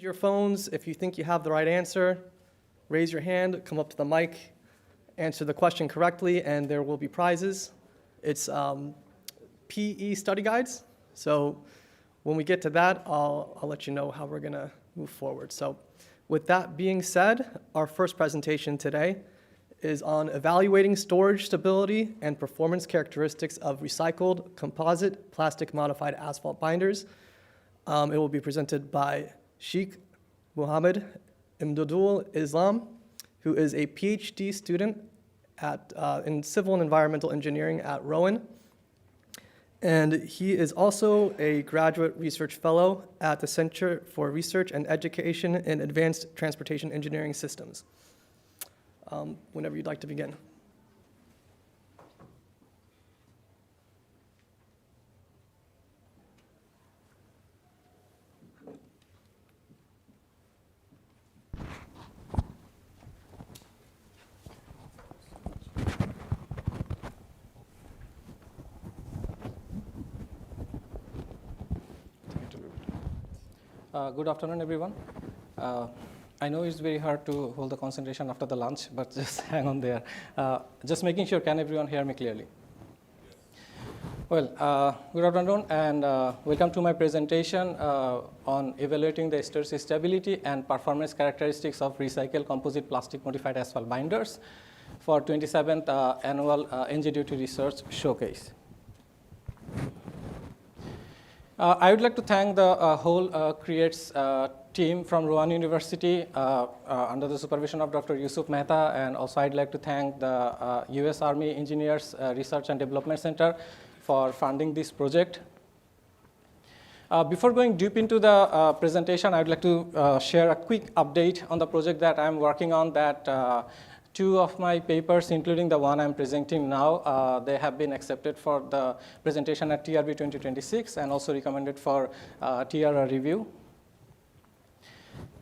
your phones. If you think you have the right answer, raise your hand, come up to the mic, answer the question correctly, and there will be prizes. It's PE study guides. So when we get to that, I'll let you know how we're going to move forward. So with that being said, our first presentation today is on evaluating storage stability and performance characteristics of recycled composite plastic modified asphalt binders. It will be presented by Sheikh Mohamed Imdadul Islam, who is a PhD student in civil and environmental engineering at Rowan. And he is also a graduate research fellow at the Center for Research and Education in Advanced Transportation Engineering Systems. Whenever you'd like to begin. Good afternoon, everyone. I know it's very hard to hold the concentration after the lunch, but just hang on there. Just making sure, can everyone hear me clearly? Well, good afternoon, and welcome to my presentation on evaluating the storage stability and performance characteristics of recycled composite plastic modified asphalt binders for 27th annual NJIT Research Showcase. I would like to thank the whole CAIT team from Rowan University under the supervision of Dr. Yusuf Mehta, and also I'd like to thank the US Army Engineers Research and Development Center for funding this project. Before going deep into the presentation, I'd like to share a quick update on the project that I'm working on. That two of my papers, including the one I'm presenting now, they have been accepted for the presentation at TRB 2026 and also recommended for TRR review.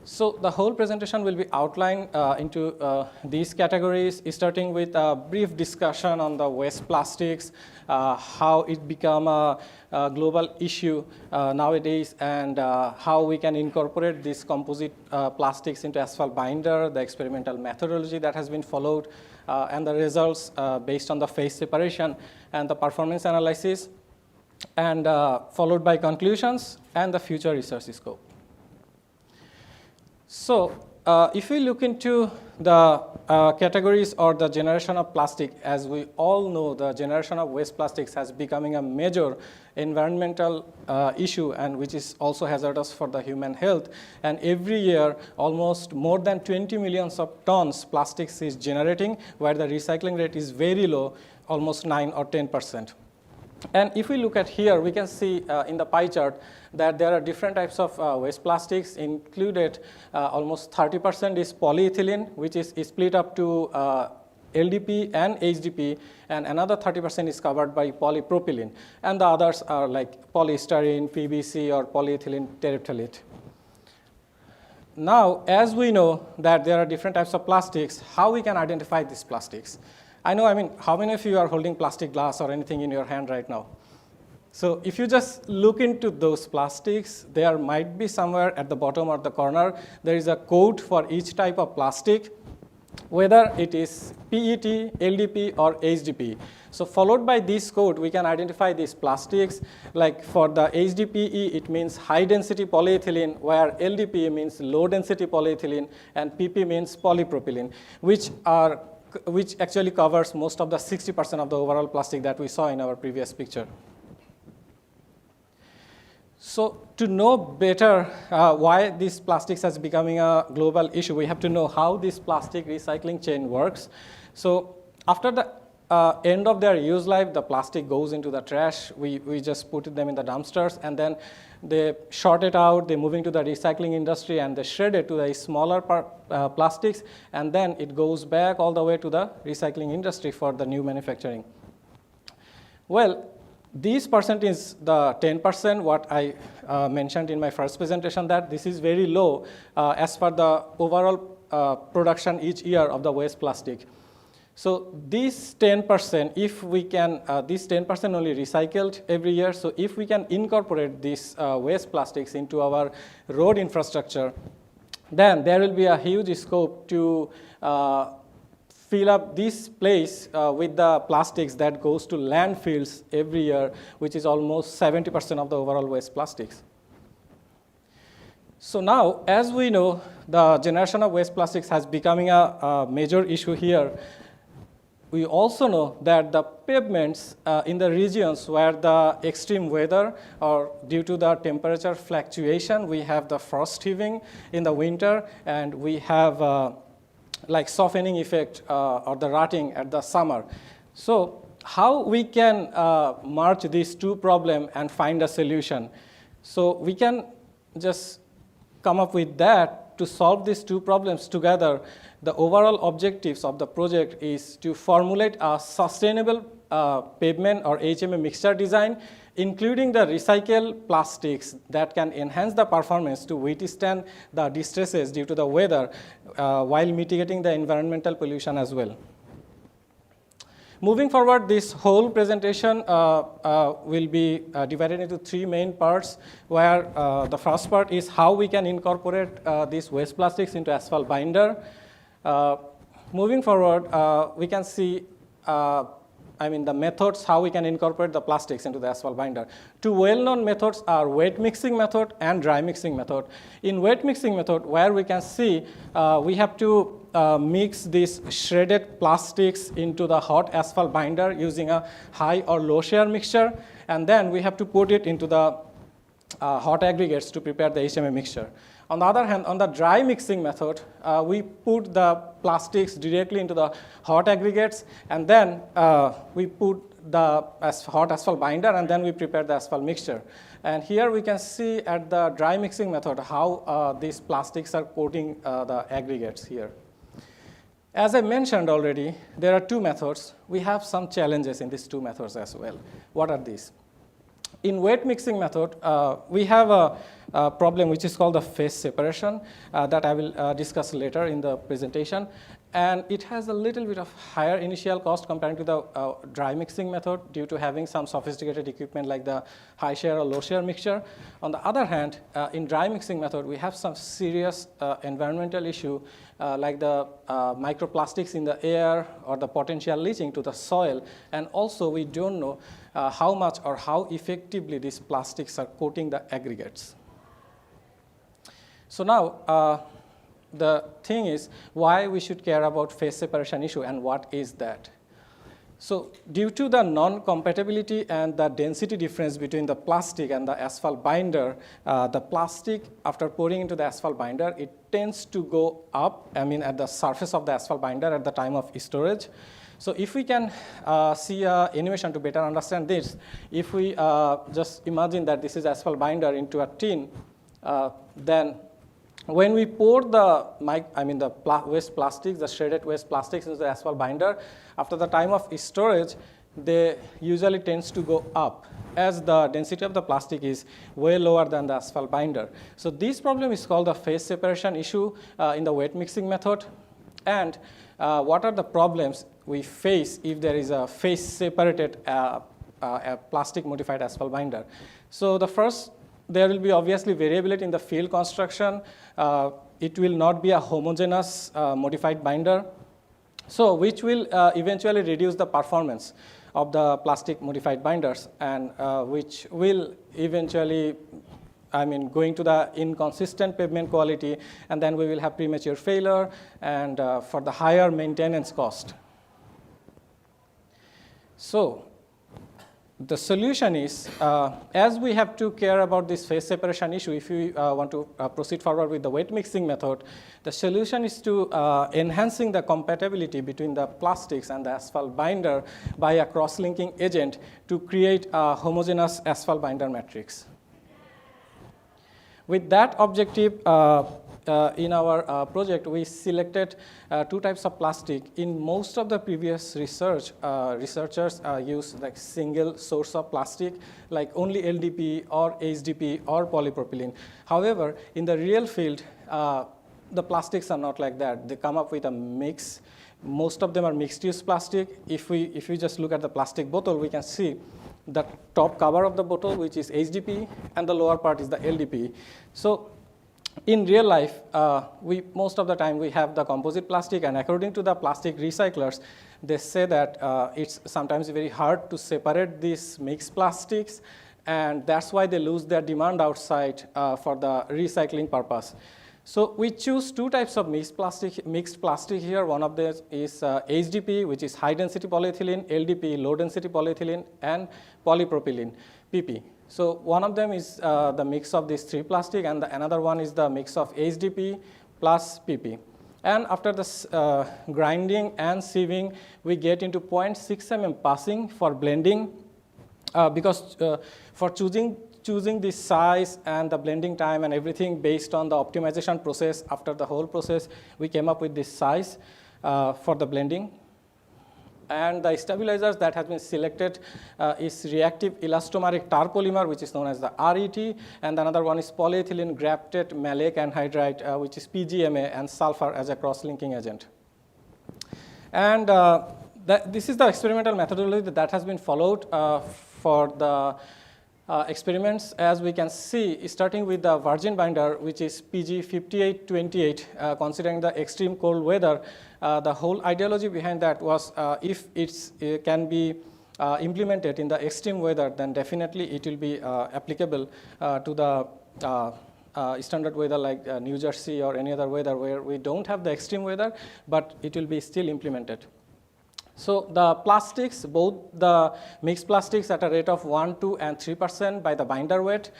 So the whole presentation will be outlined into these categories, starting with a brief discussion on the waste plastics, how it become a global issue nowadays, and how we can incorporate these composite plastics into asphalt binder, the experimental methodology that has been followed, and the results based on the phase separation and the performance analysis, and followed by conclusions and the future research scope. So if we look into the categories or the generation of plastic, as we all know, the generation of waste plastics has becoming a major environmental issue, and which is also hazardous for the human health. And every year, almost more than 20 million tons plastics is generating, where the recycling rate is very low, almost 9 or 10%. And if we look at here, we can see in the pie chart that there are different types of waste plastics included. Almost 30% is polyethylene, which is split up to LDP and HDP, and another 30% is covered by polypropylene. And the others are like polystyrene, PVC, or polyethylene terephthalate. Now, as we know that there are different types of plastics, how we can identify these plastics? I mean, how many of you are holding plastic glass or anything in your hand right now? So if you just look into those plastics, there might be somewhere at the bottom or the corner, there is a code for each type of plastic, whether it is PET, LDP, or HDP. So followed by this code, we can identify these plastics. Like for the HDPE, it means high density polyethylene, where LDP means low density polyethylene, and PP means polypropylene, which actually covers most of the 60% of the overall plastic that we saw in our previous picture. So to know better why these plastics has becoming a global issue, we have to know how this plastic recycling chain works. So after the end of their use life, the plastic goes into the trash. We just put them in the dumpsters, and then they sort it out, they move into the recycling industry, and they shred it to the smaller plastics, and then it goes back all the way to the recycling industry for the new manufacturing. Well, this percent is the 10%, what I mentioned in my first presentation, that this is very low as per the overall production each year of the waste plastic. So this 10%, if we can, this 10% only recycled every year. So if we can incorporate these waste plastics into our road infrastructure, then there will be a huge scope to fill up this place with the plastics that goes to landfills every year, which is almost 70% of the overall waste plastics. So now, as we know, the generation of waste plastics has becoming a major issue here. We also know that the pavements in the regions where the extreme weather or due to the temperature fluctuation, we have the frost heaving in the winter, and we have like softening effect or the rotting at the summer. So how we can merge these two problems and find a solution? So we can just come up with that to solve these two problems together. The overall objectives of the project is to formulate a sustainable pavement or HMA mixture design, including the recycled plastics that can enhance the performance to withstand the distresses due to the weather while mitigating the environmental pollution as well. Moving forward, this whole presentation will be divided into three main parts, where the first part is how we can incorporate these waste plastics into asphalt binder. Moving forward, we can see the methods how we can incorporate the plastics into the asphalt binder. Two well-known methods are wet mixing method and dry mixing method. In wet mixing method, where we can see we have to mix these shredded plastics into the hot asphalt binder using a high or low shear mixture, and then we have to put it into the hot aggregates to prepare the HMA mixture. On the other hand, on the dry mixing method, we put the plastics directly into the hot aggregates, and then we put the hot asphalt binder, and then we prepare the asphalt mixture. And here we can see at the dry mixing method how these plastics are coating the aggregates here. As I mentioned already, there are two methods. We have some challenges in these two methods as well. What are these? In wet mixing method, we have a problem which is called the phase separation that I will discuss later in the presentation. And it has a little bit of higher initial cost compared to the dry mixing method due to having some sophisticated equipment like the high shear or low shear mixture. On the other hand, in dry mixing method, we have some serious environmental issue like the microplastics in the air or the potential leaching to the soil. And also, we don't know how much or how effectively these plastics are coating the aggregates. So now, the thing is why we should care about phase separation issue and what is that. So due to the non-compatibility and the density difference between the plastic and the asphalt binder, the plastic after pouring into the asphalt binder, it tends to go up, at the surface of the asphalt binder at the time of storage. So if we can see an animation to better understand this, if we just imagine that this is asphalt binder into a tin, then when we pour the waste plastics, the shredded waste plastics into the asphalt binder, after the time of storage, they usually tends to go up as the density of the plastic is way lower than the asphalt binder. So this problem is called the phase separation issue in the wet mixing method. And what are the problems we face if there is a phase separated plastic modified asphalt binder? So the first, there will be obviously variability in the field construction. It will not be a homogeneous modified binder, so which will eventually reduce the performance of the plastic modified binders, and which will eventually, going to the inconsistent pavement quality, and then we will have premature failure and for the higher maintenance cost. So the solution is, as we have to care about this phase separation issue, if we want to proceed forward with the wet mixing method, the solution is to enhancing the compatibility between the plastics and the asphalt binder by a cross-linking agent to create a homogeneous asphalt binder matrix. With that objective, in our project, we selected two types of plastic. In most of the previous research, researchers use like single source of plastic, like only LDP or HDP or polypropylene. However, in the real field, the plastics are not like that. They come up with a mix most of them are mixed-use plastic. If we just look at the plastic bottle, we can see the top cover of the bottle, which is HDPE, and the lower part is the LDPE. So in real life, most of the time we have the composite plastic, and according to the plastic recyclers, they say that it's sometimes very hard to separate these mixed plastics, and that's why they lose their demand outside for the recycling purpose. So we choose two types of mixed plastic here. One of them is HDPE, which is high density polyethylene, LDPE, low density polyethylene, and polypropylene, PP. So one of them is the mix of these three plastic, and another one is the mix of HDPE plus PP. And after this grinding and sieving, we get into 0.6 mm passing for blending, because for choosing the size and the blending time and everything based on the optimization process, after the whole process, we came up with this size for the blending. And the stabilizers that has been selected is reactive elastomeric tar polymer, which is known as the RET, and another one is polyethylene grafted maleic anhydride, which is PGMA, and sulfur as a cross-linking agent. And this is the experimental methodology that has been followed for the experiments. As we can see, starting with the virgin binder, which is PG5828, considering the extreme cold weather, the whole ideology behind that was if it can be implemented in the extreme weather, then definitely it will be applicable to the standard weather like New Jersey or any other weather where we don't have the extreme weather, but it will be still implemented. So the plastics, both the mixed plastics at a rate of 1, 2, and 3% by the binder weight,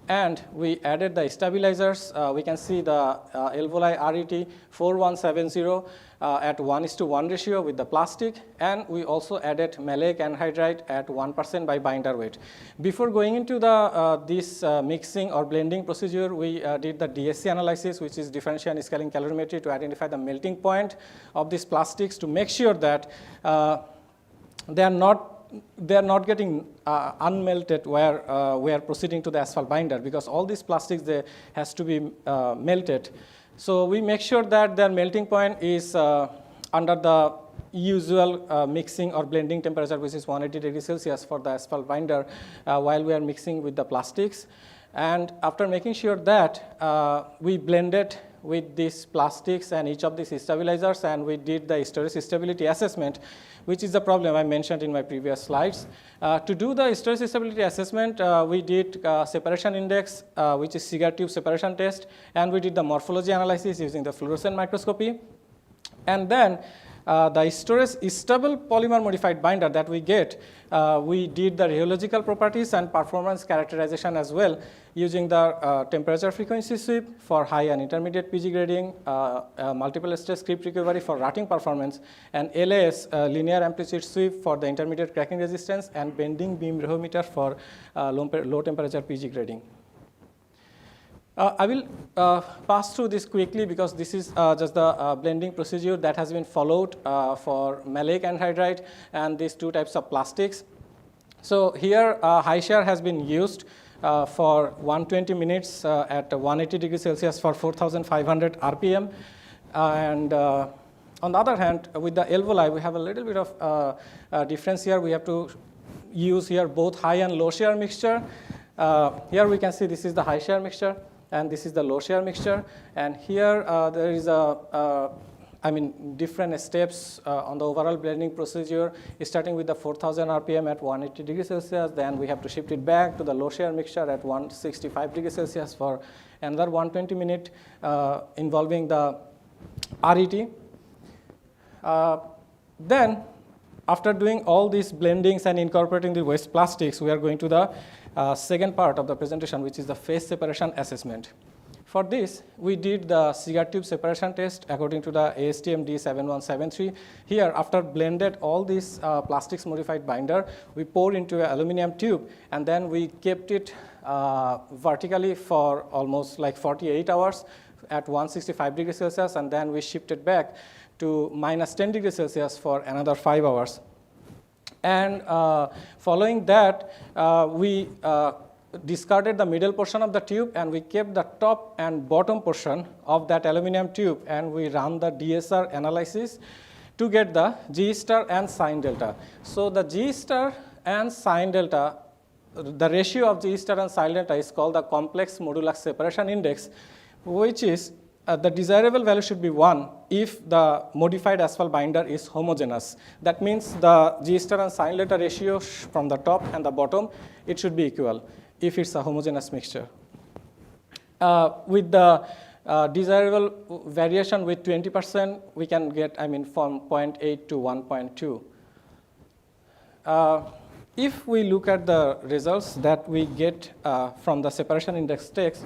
and we added the stabilizers. We can see the Elvoli RET 4170 at 1:1 ratio with the plastic, and we also added maleic anhydride at 1% by binder weight. Before going into the this mixing or blending procedure, we did the DSC analysis, which is differential and scaling calorimetry, to identify the melting point of these plastics to make sure that they are not getting unmelted where we are proceeding to the asphalt binder, because all these plastics, they has to be melted. So we make sure that their melting point is under the usual mixing or blending temperature, which is 180 degrees Celsius for the asphalt binder while we are mixing with the plastics. And after making sure that we blended with these plastics and each of these stabilizers, and we did the storage stability assessment, which is the problem I mentioned in my previous slides. To do the storage stability assessment, we did separation index, which is cigar tube separation test, and we did the morphology analysis using the fluorescent microscopy. And then the storage stable polymer modified binder that we get, we did the rheological properties and performance characterization as well, using the temperature frequency sweep for high and intermediate PG grading, multiple stage script recovery for rutting performance, and LAS, linear amplitude sweep for the intermediate cracking resistance, and bending beam rheometer for low temperature PG grading. I will pass through this quickly because this is just the blending procedure that has been followed for maleic anhydride and these two types of plastics. So here high shear has been used for 120 minutes at 180 degrees Celsius for 4,500 RPM. And on the other hand, with the Elvoli, we have a little bit of difference here. We have to use here both high and low shear mixture. Here we can see this is the high shear mixture, and this is the low shear mixture. And here there is different steps on the overall blending procedure, starting with the 4,000 RPM at 180 degrees Celsius. Then we have to shift it back to the low shear mixture at 165 degrees Celsius for another 120 minutes involving the RET. Then, after doing all these blendings and incorporating the waste plastics, we are going to the second part of the presentation, which is the phase separation assessment. For this, we did the cigar tube separation test according to the ASTM D7173. Here, after blended all these plastics modified binder, we poured into an aluminum tube, and then we kept it vertically for almost like 48 hours at 165 degrees Celsius, and then we shifted back to minus 10 degrees Celsius for another 5 hours. And following that, we discarded the middle portion of the tube, and we kept the top and bottom portion of that aluminum tube, and we ran the DSR analysis to get the G star and sine delta. So the G star and sine delta, the ratio of G star and sine delta is called the complex modulus separation index, which is the desirable value should be 1 if the modified asphalt binder is homogeneous. That means the G star and sine delta ratio from the top and the bottom, it should be equal if it's a homogeneous mixture. With the desirable variation with 20%, we can get, from 0.8 to 1.2. If we look at the results that we get from the separation index text,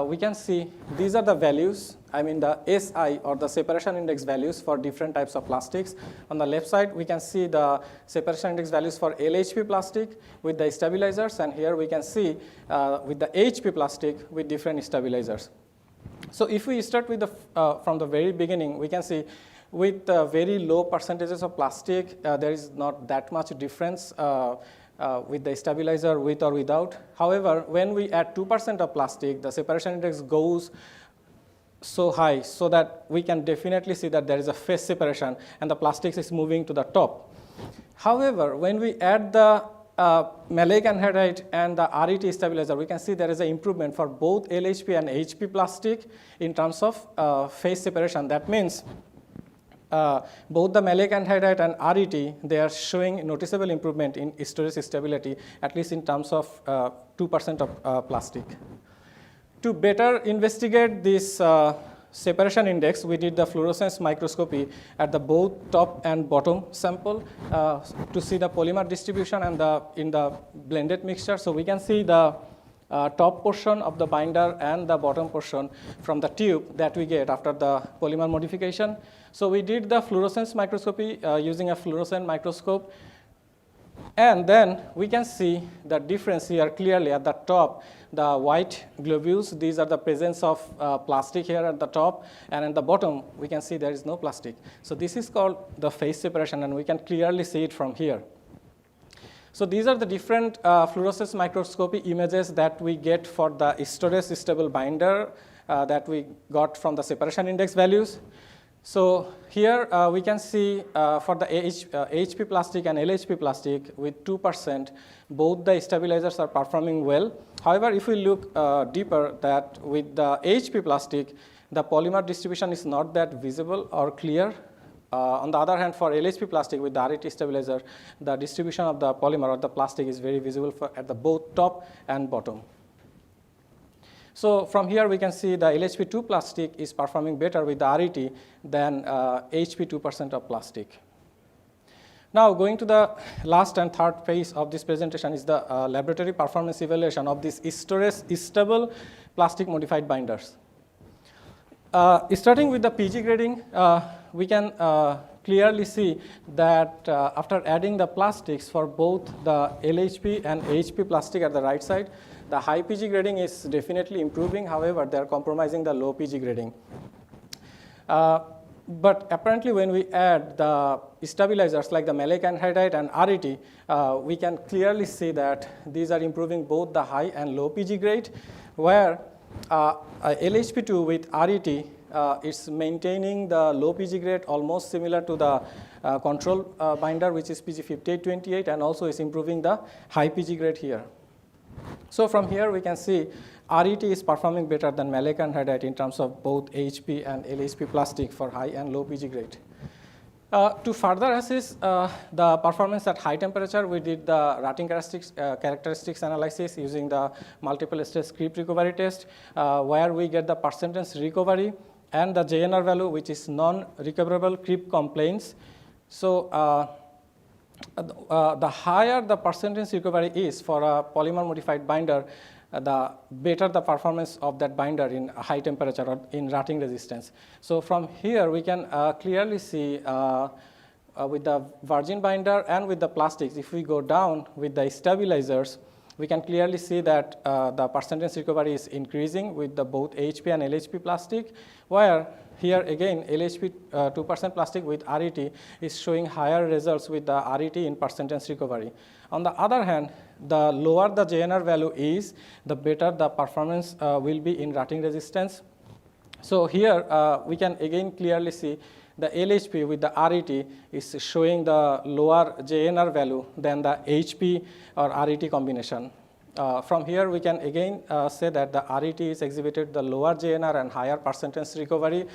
we can see these are the values, the SI or the separation index values for different types of plastics. On the left side, we can see the separation index values for LHP plastic with the stabilizers, and here we can see with the HP plastic with different stabilizers. So if we start with from the very beginning, we can see with very low percentages of plastic, there is not that much difference with the stabilizer with or without. However, when we add 2% of plastic, the separation index goes so high so that we can definitely see that there is a phase separation and the plastics is moving to the top. However, when we add the maleic anhydride and the RET stabilizer, we can see there is an improvement for both LHP and HP plastic in terms of phase separation. That means both the maleic anhydride and RET, they are showing noticeable improvement in storage stability, at least in terms of 2% of plastic. To better investigate this separation index, we did the fluorescence microscopy at the both top and bottom sample to see the polymer distribution and in the blended mixture. So we can see the top portion of the binder and the bottom portion from the tube that we get after the polymer modification. So we did the fluorescence microscopy using a fluorescent microscope. And then we can see the difference here clearly at the top. The white globules, these are the presence of plastic here at the top. And at the bottom, we can see there is no plastic. So this is called the phase separation, and we can clearly see it from here. So these are the different fluorescence microscopy images that we get for the storage stable binder that we got from the separation index values. So here we can see for the HP plastic and LHP plastic with 2%, both the stabilizers are performing well. However, if we look deeper, that with the HP plastic, the polymer distribution is not that visible or clear. On the other hand, for LHP plastic with the RET stabilizer, the distribution of the polymer or the plastic is very visible at the both top and bottom. So from here, we can see the LHP2 plastic is performing better with the RET than HP 2% of plastic. Now, going to the last and third phase of this presentation is the laboratory performance evaluation of these storage stable plastic modified binders. Starting with the PG grading, we can clearly see that after adding the plastics for both the LHP and HP plastic at the right side, the high PG grading is definitely improving. However, they are compromising the low PG grading. But apparently, when we add the stabilizers like the maleic anhydride and RET, we can clearly see that these are improving both the high and low PG grade, where LHP2 with RET is maintaining the low PG grade almost similar to the control binder, which is PG5828, and also is improving the high PG grade here. So from here, we can see RET is performing better than maleic anhydride in terms of both HP and LHP plastic for high and low PG grade. To further assess the performance at high temperature, we did the rotting characteristics analysis using the multiple stage creep recovery test, where we get the percentage recovery and the JNR value, which is non-recoverable creep complaints. So the higher the percentage recovery is for a polymer modified binder, the better the performance of that binder in high temperature or in rotting resistance. So from here, we can clearly see with the virgin binder and with the plastics, if we go down with the stabilizers, we can clearly see that the percentage recovery is increasing with the both HP and LHP plastic, where here again, LHP 2% plastic with RET is showing higher results with the RET in percentage recovery. On the other hand, the lower the JNR value is, the better the performance will be in rotting resistance. So here we can again clearly see the LHP with the RET is showing the lower JNR value than the HP or RET combination. From here, we can again say that the RET is exhibited the lower JNR and higher percentage recovery,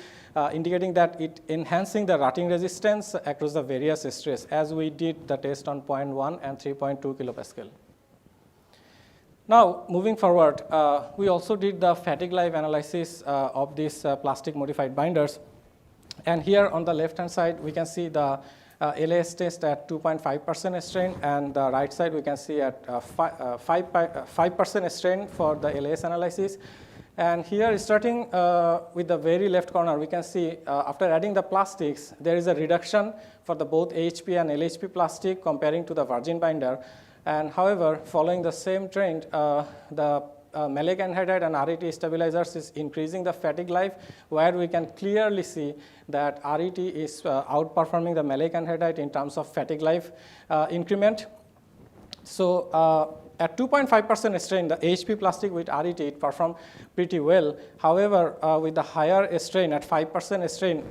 indicating that it enhancing the rutting resistance across the various stress, as we did the test on 0.1 and 3.2 kilopascal. Now, moving forward, we also did the fatigue life analysis of these plastic modified binders. And here on the left-hand side, we can see the LAS test at 2.5% strain, and the right side we can see at 5% strain for the LAS analysis. And here, starting with the very left corner, we can see after adding the plastics, there is a reduction for the both HP and LHP plastic comparing to the virgin binder. And however, following the same trend, the maleic anhydride and RET stabilizers is increasing the fatigue life, where we can clearly see that RET is outperforming the maleic anhydride in terms of fatigue life increment. So at 2.5% strain, the HP plastic with RET, it performed pretty well. However, with the higher strain at 5% strain,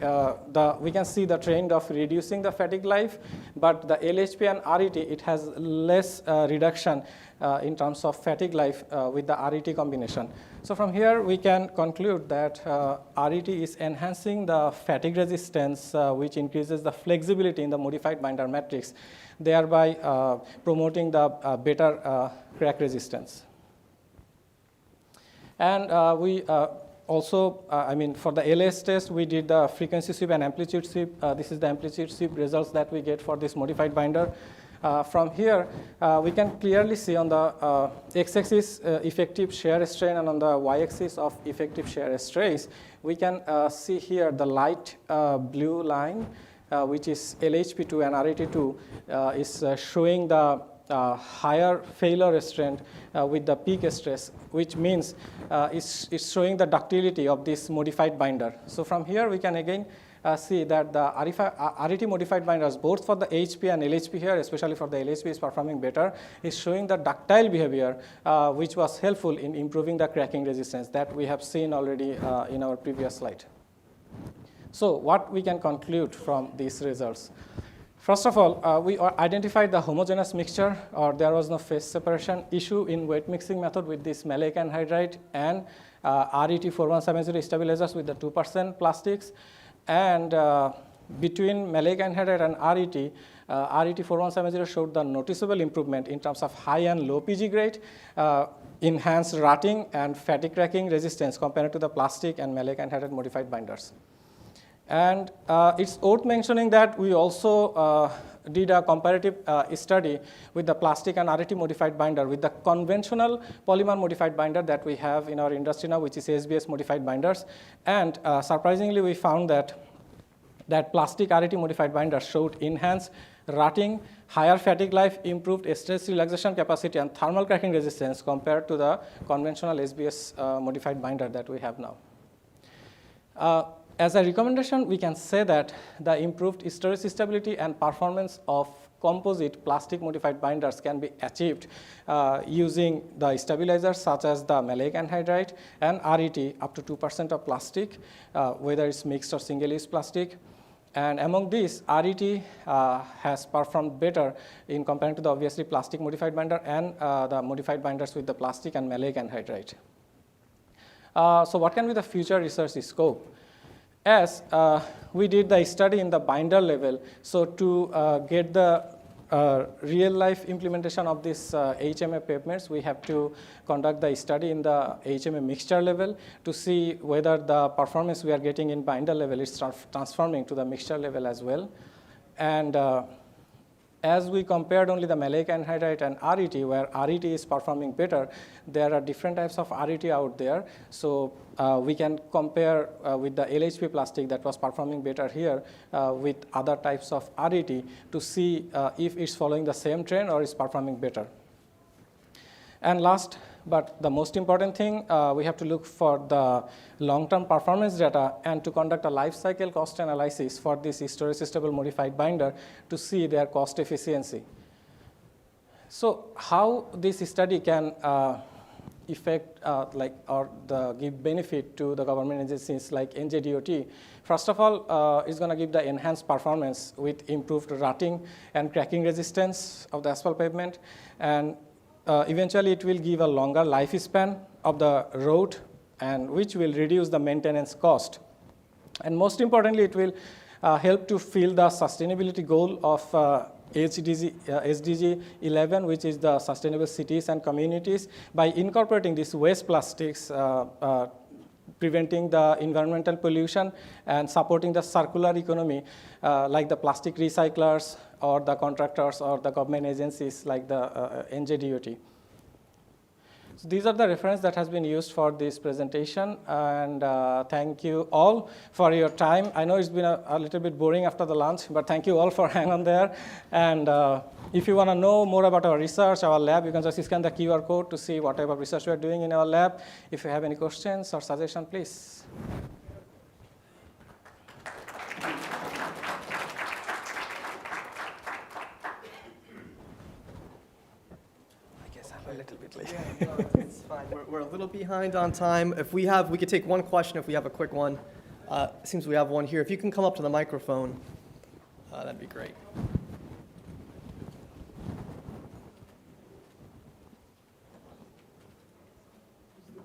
we can see the trend of reducing the fatigue life, but the LHP and RET, it has less reduction in terms of fatigue life with the RET combination. So from here, we can conclude that RET is enhancing the fatigue resistance, which increases the flexibility in the modified binder matrix, thereby promoting the better crack resistance. And we also, for the LS test, we did the frequency sweep and amplitude sweep. This is the amplitude sweep results that we get for this modified binder. From here, we can clearly see on the x-axis effective shear strain, and on the y-axis of effective shear stress, we can see here the light blue line, which is LHP2 and RET2, is showing the higher failure strength with the peak stress, which means it's showing the ductility of this modified binder. So from here, we can again see that the RET modified binders, both for the HP and LHP here, especially for the LHP, is performing better, is showing the ductile behavior, which was helpful in improving the cracking resistance that we have seen already in our previous slide. So what we can conclude from these results? First of all, we identified the homogeneous mixture, or there was no phase separation issue in wet mixing method with this maleic anhydride and RET 4170 stabilizers with the 2% plastics. And between maleic anhydride and RET, RET 4170 showed the noticeable improvement in terms of high and low PG grade, enhanced rutting and fatigue cracking resistance compared to the plastic and maleic anhydride modified binders. And it's worth mentioning that we also did a comparative study with the plastic and RET modified binder with the conventional polymer modified binder that we have in our industry now, which is SBS modified binders. And surprisingly, we found that plastic RET modified binders showed enhanced rutting, higher fatigue life, improved stress relaxation capacity, and thermal cracking resistance compared to the conventional SBS modified binder that we have now. As a recommendation, we can say that the improved storage stability and performance of composite plastic modified binders can be achieved using the stabilizers such as the maleic anhydride and RET up to 2% of plastic, whether it's mixed or single-use plastic. And among these, RET has performed better in comparing to the obviously plastic modified binder and the modified binders with the plastic and maleic anhydride. So what can be the future research scope? As we did the study in the binder level, so to get the real-life implementation of this HMA pavements, we have to conduct the study in the HMA mixture level to see whether the performance we are getting in binder level is transforming to the mixture level as well. And as we compared only the maleic anhydride and RET, where RET is performing better, there are different types of RET out there. So we can compare with the LHP plastic that was performing better here with other types of RET to see if it's following the same trend or is performing better. And last, but the most important thing, we have to look for the long-term performance data and to conduct a life cycle cost analysis for this storage stable modified binder to see their cost efficiency. So how this study can effect or give benefit to the government agencies like NJIT. First of all, it's going to give the enhanced performance with improved rutting and cracking resistance of the asphalt pavement, and eventually it will give a longer lifespan of the road, and which will reduce the maintenance cost. And most importantly, it will help to fill the sustainability goal of SDG 11, which is the sustainable cities and communities, by incorporating these waste plastics, preventing the environmental pollution and supporting the circular economy, like the plastic recyclers or the contractors or the government agencies like the NJIT. So these are the references that has been used for this presentation, and thank you all for your time. I know it's been a little bit boring after the lunch, but thank you all for hanging on there. And if you want to know more about our research, our lab, you can just scan the QR code to see what type of research we are doing in our lab. If you have any questions or suggestions, please. A little bit late. Yeah, no, it's fine. We're a little behind on time. If we could take one question if we have a quick one. Seems we have one here. If you can come up to the microphone, that'd be great. The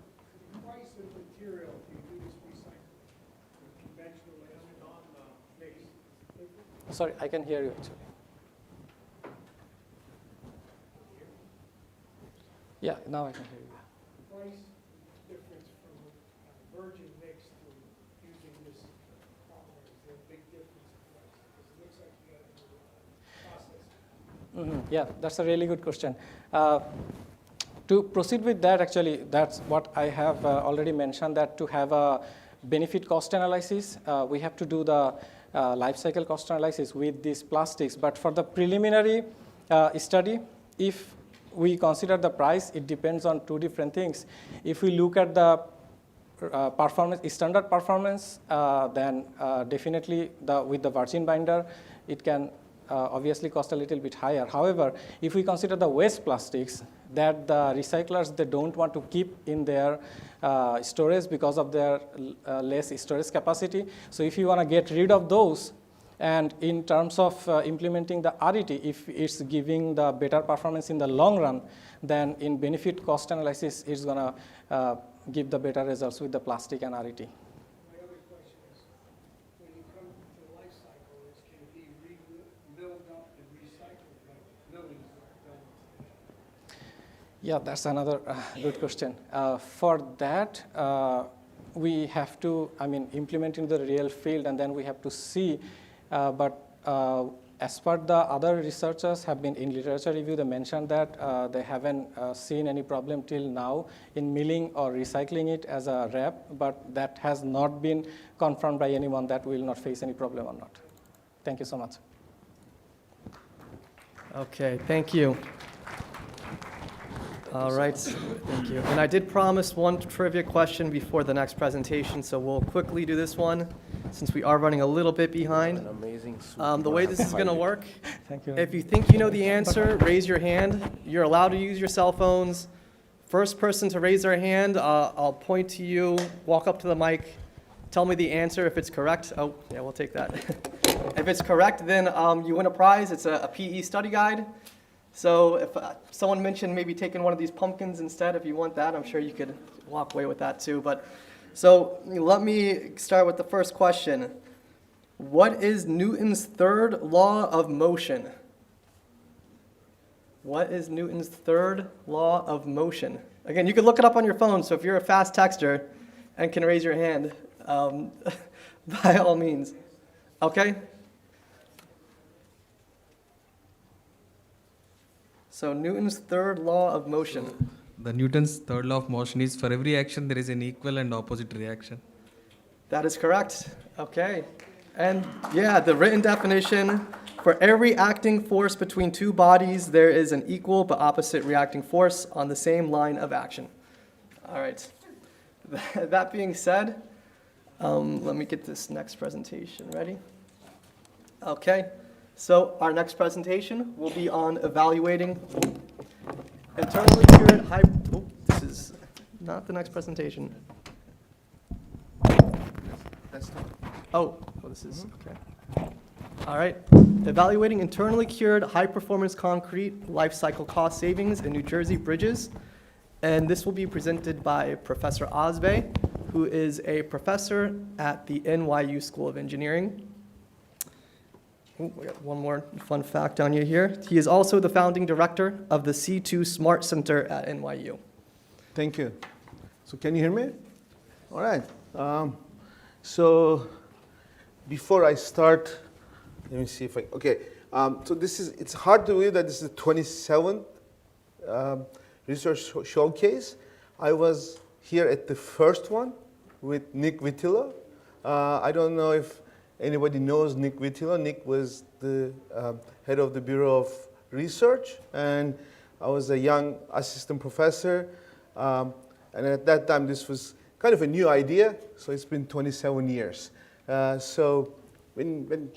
price of material if you do this recycling, conventional and non-mixed. Sorry, I can hear you actually. Yeah, now I can hear you. The price difference from virgin mix to using this polymer, is there a big difference in price? Because it looks like you got to process. Yeah, that's a really good question. To proceed with that, actually, that's what I have already mentioned, that to have a benefit cost analysis, we have to do the life cycle cost analysis with these plastics. But for the preliminary study, if we consider the price, it depends on two different things. If we look at the performance, standard performance, then definitely with the virgin binder, it can obviously cost a little bit higher. However, if we consider the waste plastics that the recyclers, they don't want to keep in their storage because of their less storage capacity. So if you want to get rid of those, and in terms of implementing the RET, if it's giving the better performance in the long run, then in benefit cost analysis, it's going to give the better results with the plastic and RET. My other question is, when you come to the life cycle, can it be milled up and recycled like millings are done today? Yeah, that's another good question. For that, we have to, implement in the real field, and then we have to see. But as per the other researchers have been in literature review, they mentioned that they haven't seen any problem till now in milling or recycling it as a wrap, but that has not been confirmed by anyone that we will not face any problem or not. Thank you so much. Okay, thank you. All right, thank you. And I did promise one trivia question before the next presentation, so we'll quickly do this one since we are running a little bit behind. An amazing The way this is going to work, Thank you. if you think you know the answer, raise your hand. You're allowed to use your cell phones. First person to raise their hand, I'll point to you, walk up to the mic, tell me the answer if it's correct. Oh, yeah, we'll take that. If it's correct, then you win a prize. It's a PE study guide. So if someone mentioned maybe taking one of these pumpkins instead, if you want that, I'm sure you could walk away with that too. But so let me start with the first question. What is Newton's third law of motion? What is Newton's third law of motion? Again, you can look it up on your phone, so if you're a fast texter and can raise your hand, by all means. Okay? So Newton's third law of motion. The Newton's third law of motion is for every action there is an equal and opposite reaction. That is correct. Okay. And yeah, the written definition, for every acting force between two bodies, there is an equal but opposite reacting force on the same line of action. All right. That being said, let me get this next presentation ready. Okay. So our next presentation will be on evaluating internally cured not the next presentation. That's not. Oh, this is, okay. All right. Evaluating internally cured high-performance concrete life cycle cost savings in New Jersey bridges. And this will be presented by Professor Ozbay, who is a professor at the NYU School of Engineering. Ooh, we got one more fun fact on you here. He is also the founding director of the C2 Smart Center at NYU. Thank you. So can you hear me? All right. So before I start, let me see if I, okay. So it's hard to believe that this is the 27th research showcase. I was here at the first one with Nick Vittila. I don't know if anybody knows Nick Vittila. Nick was the head of the Bureau of Research, and I was a young assistant professor. And at that time, this was kind of a new idea, so it's been 27 years. So when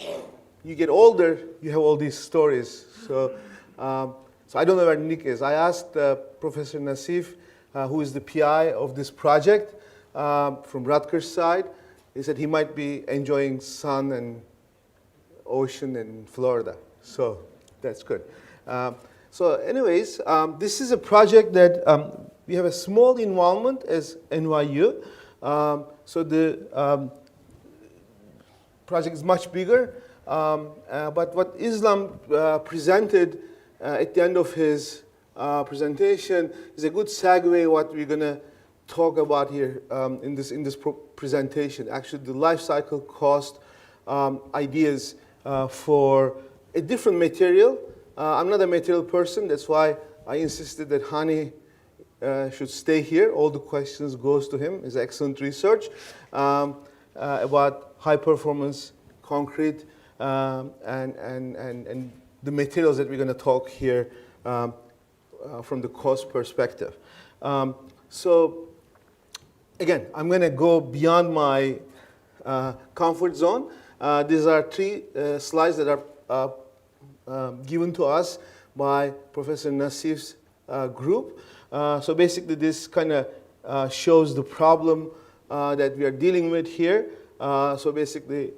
you get older, you have all these stories. So I don't know where Nick is. I asked Professor Nassif, who is the PI of this project from Rutgers side. He said he might be enjoying sun and ocean in Florida. So that's good. So anyways, this is a project that we have a small involvement as NYU. So the project is much bigger. But what Islam presented at the end of his presentation is a good segue what we're going to talk about here in this presentation. Actually, the life cycle cost ideas for a different material. I'm not a material person. That's why I insisted that Hani should stay here. All the questions goes to him. It's excellent research about high performance concrete and the materials that we're going to talk here from the cost perspective. So again, I'm going to go beyond my comfort zone. These are three slides that are given to us by Professor Nassif's group. So basically, this kind of shows the problem that we are dealing with here. So basically,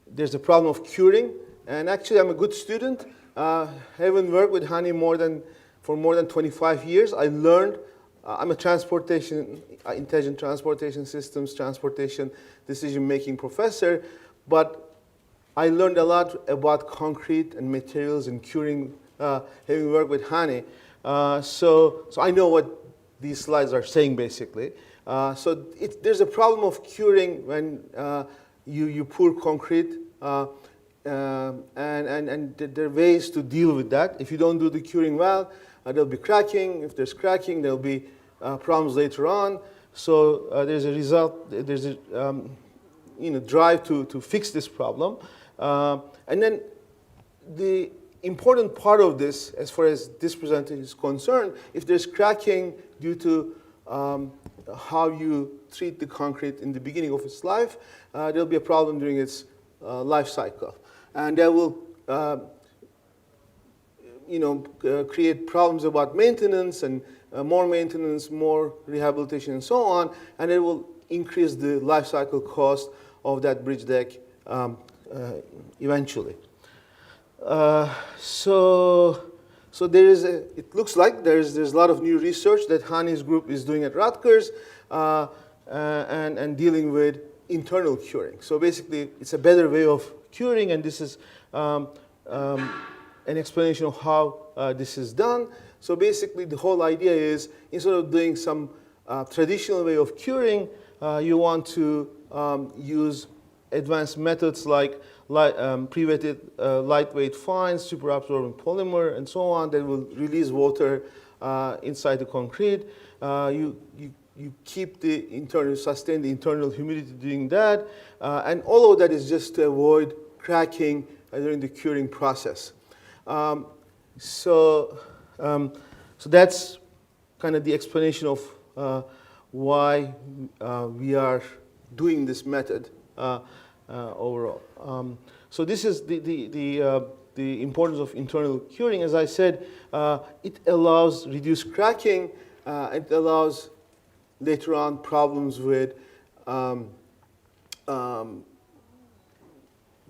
there's a problem of curing. And actually, I'm a good student. Having worked with Hani for more than 25 years, I learned. I'm a intelligent transportation systems, transportation decision-making professor. But I learned a lot about concrete and materials and curing, having worked with Hani. So I know what these slides are saying, basically. So there's a problem of curing when you pour concrete, and there are ways to deal with that. If you don't do the curing well, there'll be cracking. If there's cracking, there'll be problems later on. So there's a drive to fix this problem. And then the important part of this, as far as this presentation is concerned, if there's cracking due to how you treat the concrete in the beginning of its life, there'll be a problem during its life cycle. And that will create problems about maintenance and more maintenance, more rehabilitation, and so on. And it will increase the life cycle cost of that bridge deck eventually. So there is it looks like there's a lot of new research that Hani's group is doing at Rutgers and dealing with internal curing. So basically, it's a better way of curing, and this is an explanation of how this is done. So basically, the whole idea is instead of doing some traditional way of curing, you want to use advanced methods like pre-wetted lightweight fines, superabsorbent polymer, and so on that will release water inside the concrete. You keep the internal, sustain the internal humidity doing that, and all of that is just to avoid cracking during the curing process. So that's kind of the explanation of why we are doing this method overall. So this is the importance of internal curing. As I said, it allows reduced cracking. It allows later on problems with um, um,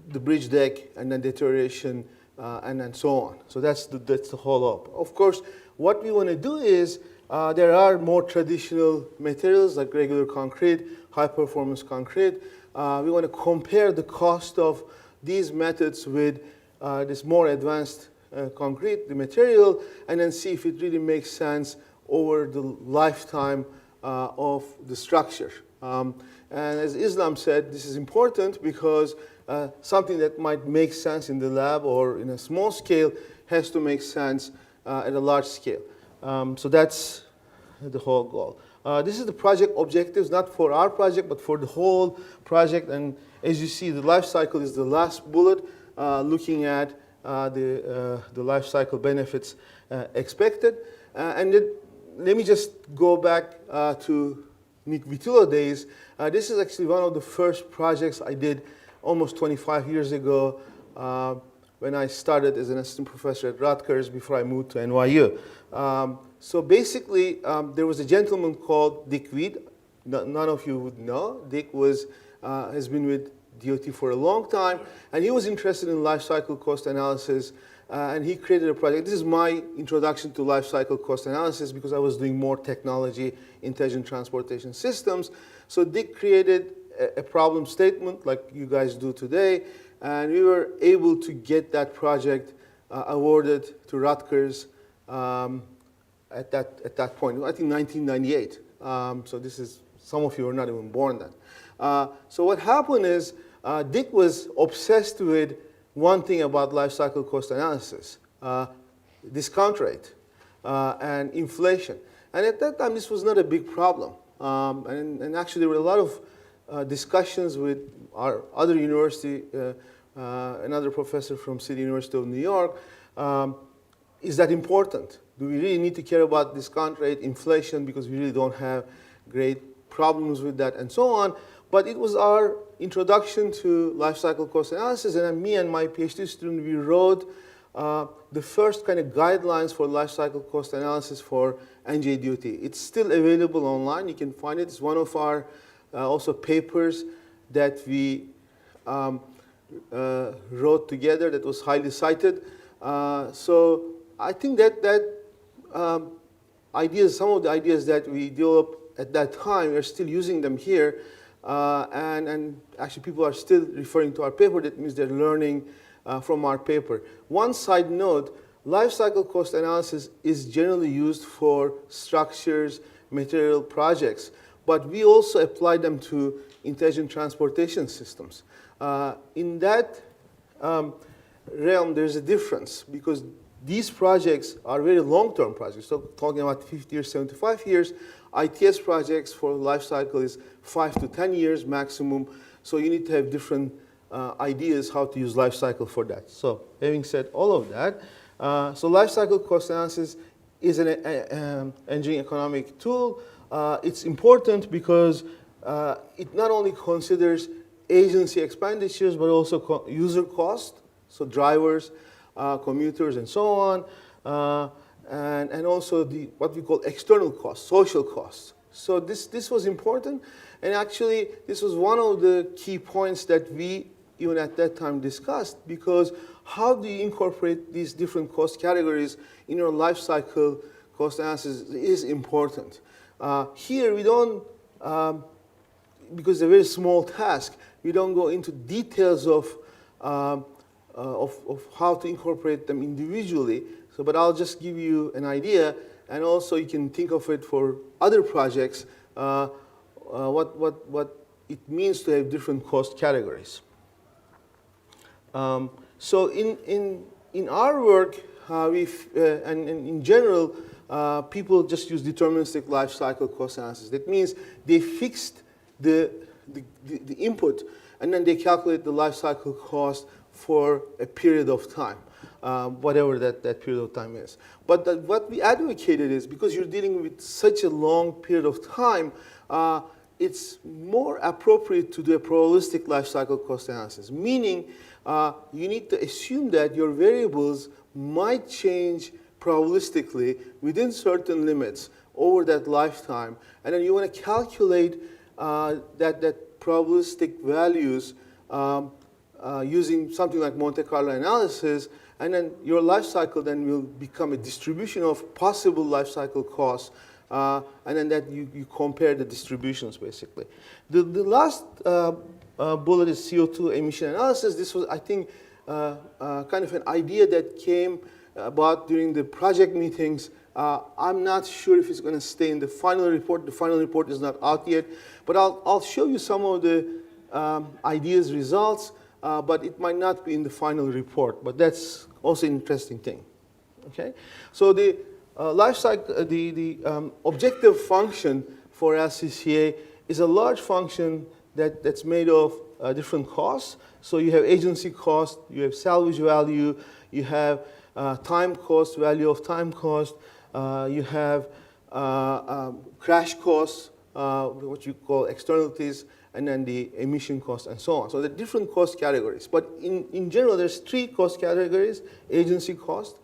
the bridge deck and then deterioration and then so on. So that's the whole up. Of course, what we want to do is there are more traditional materials like regular concrete, high performance concrete. We want to compare the cost of these methods with this more advanced concrete, the material, and then see if it really makes sense over the lifetime of the structure. And as Islam said, this is important because something that might make sense in the lab or in a small scale has to make sense at a large scale. So that's the whole goal. This is the project objectives, not for our project, but for the whole project. And as you see, the life cycle is the last bullet, looking at the life cycle benefits expected. And then, let me just go back to Nick Vitillo days. This is actually one of the first projects I did almost 25 years ago when I started as an assistant professor at Rutgers before I moved to NYU. So basically, there was a gentleman called Dick Weed. None of you would know. Dick has been with DOT for a long time, and he was interested in life cycle cost analysis, and he created a project. This is my introduction to life cycle cost analysis because I was doing more technology, intelligent transportation systems. So Dick created a problem statement like you guys do today, and we were able to get that project awarded to Rutgers at that point, I think 1998. So this is, some of you are not even born then. So what happened is Dick was obsessed with one thing about life cycle cost analysis, discount rate and inflation. And at that time, this was not a big problem. And actually, there were a lot of discussions with our other university, another professor from City University of New York. Is that important? Do we really need to care about discount rate, inflation, because we really don't have great problems with that, and so on? But it was our introduction to life cycle cost analysis, and then me and my PhD student, we wrote the first kind of guidelines for life cycle cost analysis for NJIT. It's still available online. You can find it. It's one of our also papers that we wrote together that was highly cited. So I think that ideas, some of the ideas that we developed at that time, we're still using them here. And actually people are still referring to our paper. That means they're learning from our paper. One side note, life cycle cost analysis is generally used for structures, material projects, but we also apply them to intelligent transportation systems. In that realm, there's a difference because these projects are very long-term projects. So talking about 50 years, 75 years, ITS projects for life cycle is 5 to 10 years maximum. So you need to have different ideas how to use life cycle for that. So having said all of that, so life cycle cost analysis is an engineering economic tool. It's important because it not only considers agency expenditures, but also user cost, so drivers, commuters, and so on, and also what we call external costs, social costs. So this was important, and actually this was one of the key points that we even at that time discussed, because how do you incorporate these different cost categories in your life cycle cost analysis is important. Here we don't, because it's a very small task, we don't go into details of how to incorporate them individually. So, but I'll just give you an idea, and also you can think of it for other projects, what it means to have different cost categories. So in our work, and in general, people just use deterministic life cycle cost analysis. That means they fixed the input, and then they calculate the life cycle cost for a period of time, whatever that period of time is. But what we advocated is, because you're dealing with such a long period of time, it's more appropriate to do a probabilistic life cycle cost analysis, meaning you need to assume that your variables might change probabilistically within certain limits over that lifetime. And then you want to calculate that probabilistic values using something like Monte Carlo analysis, and then your life cycle then will become a distribution of possible life cycle costs, and then that you compare the distributions, basically. The last bullet is CO2 emission analysis. This was, I think, kind of an idea that came about during the project meetings. I'm not sure if it's going to stay in the final report. The final report is not out yet, but I'll show you some of the ideas, results, but it might not be in the final report. But that's also an interesting thing. Okay, so the life cycle, the objective function for LCCA is a large function that's made of different costs. So you have agency cost, you have salvage value, you have time cost, value of time cost, you have crash costs, what you call externalities, and then the emission cost and so on. So the different cost categories. But in general, there's 3 cost categories: agency cost,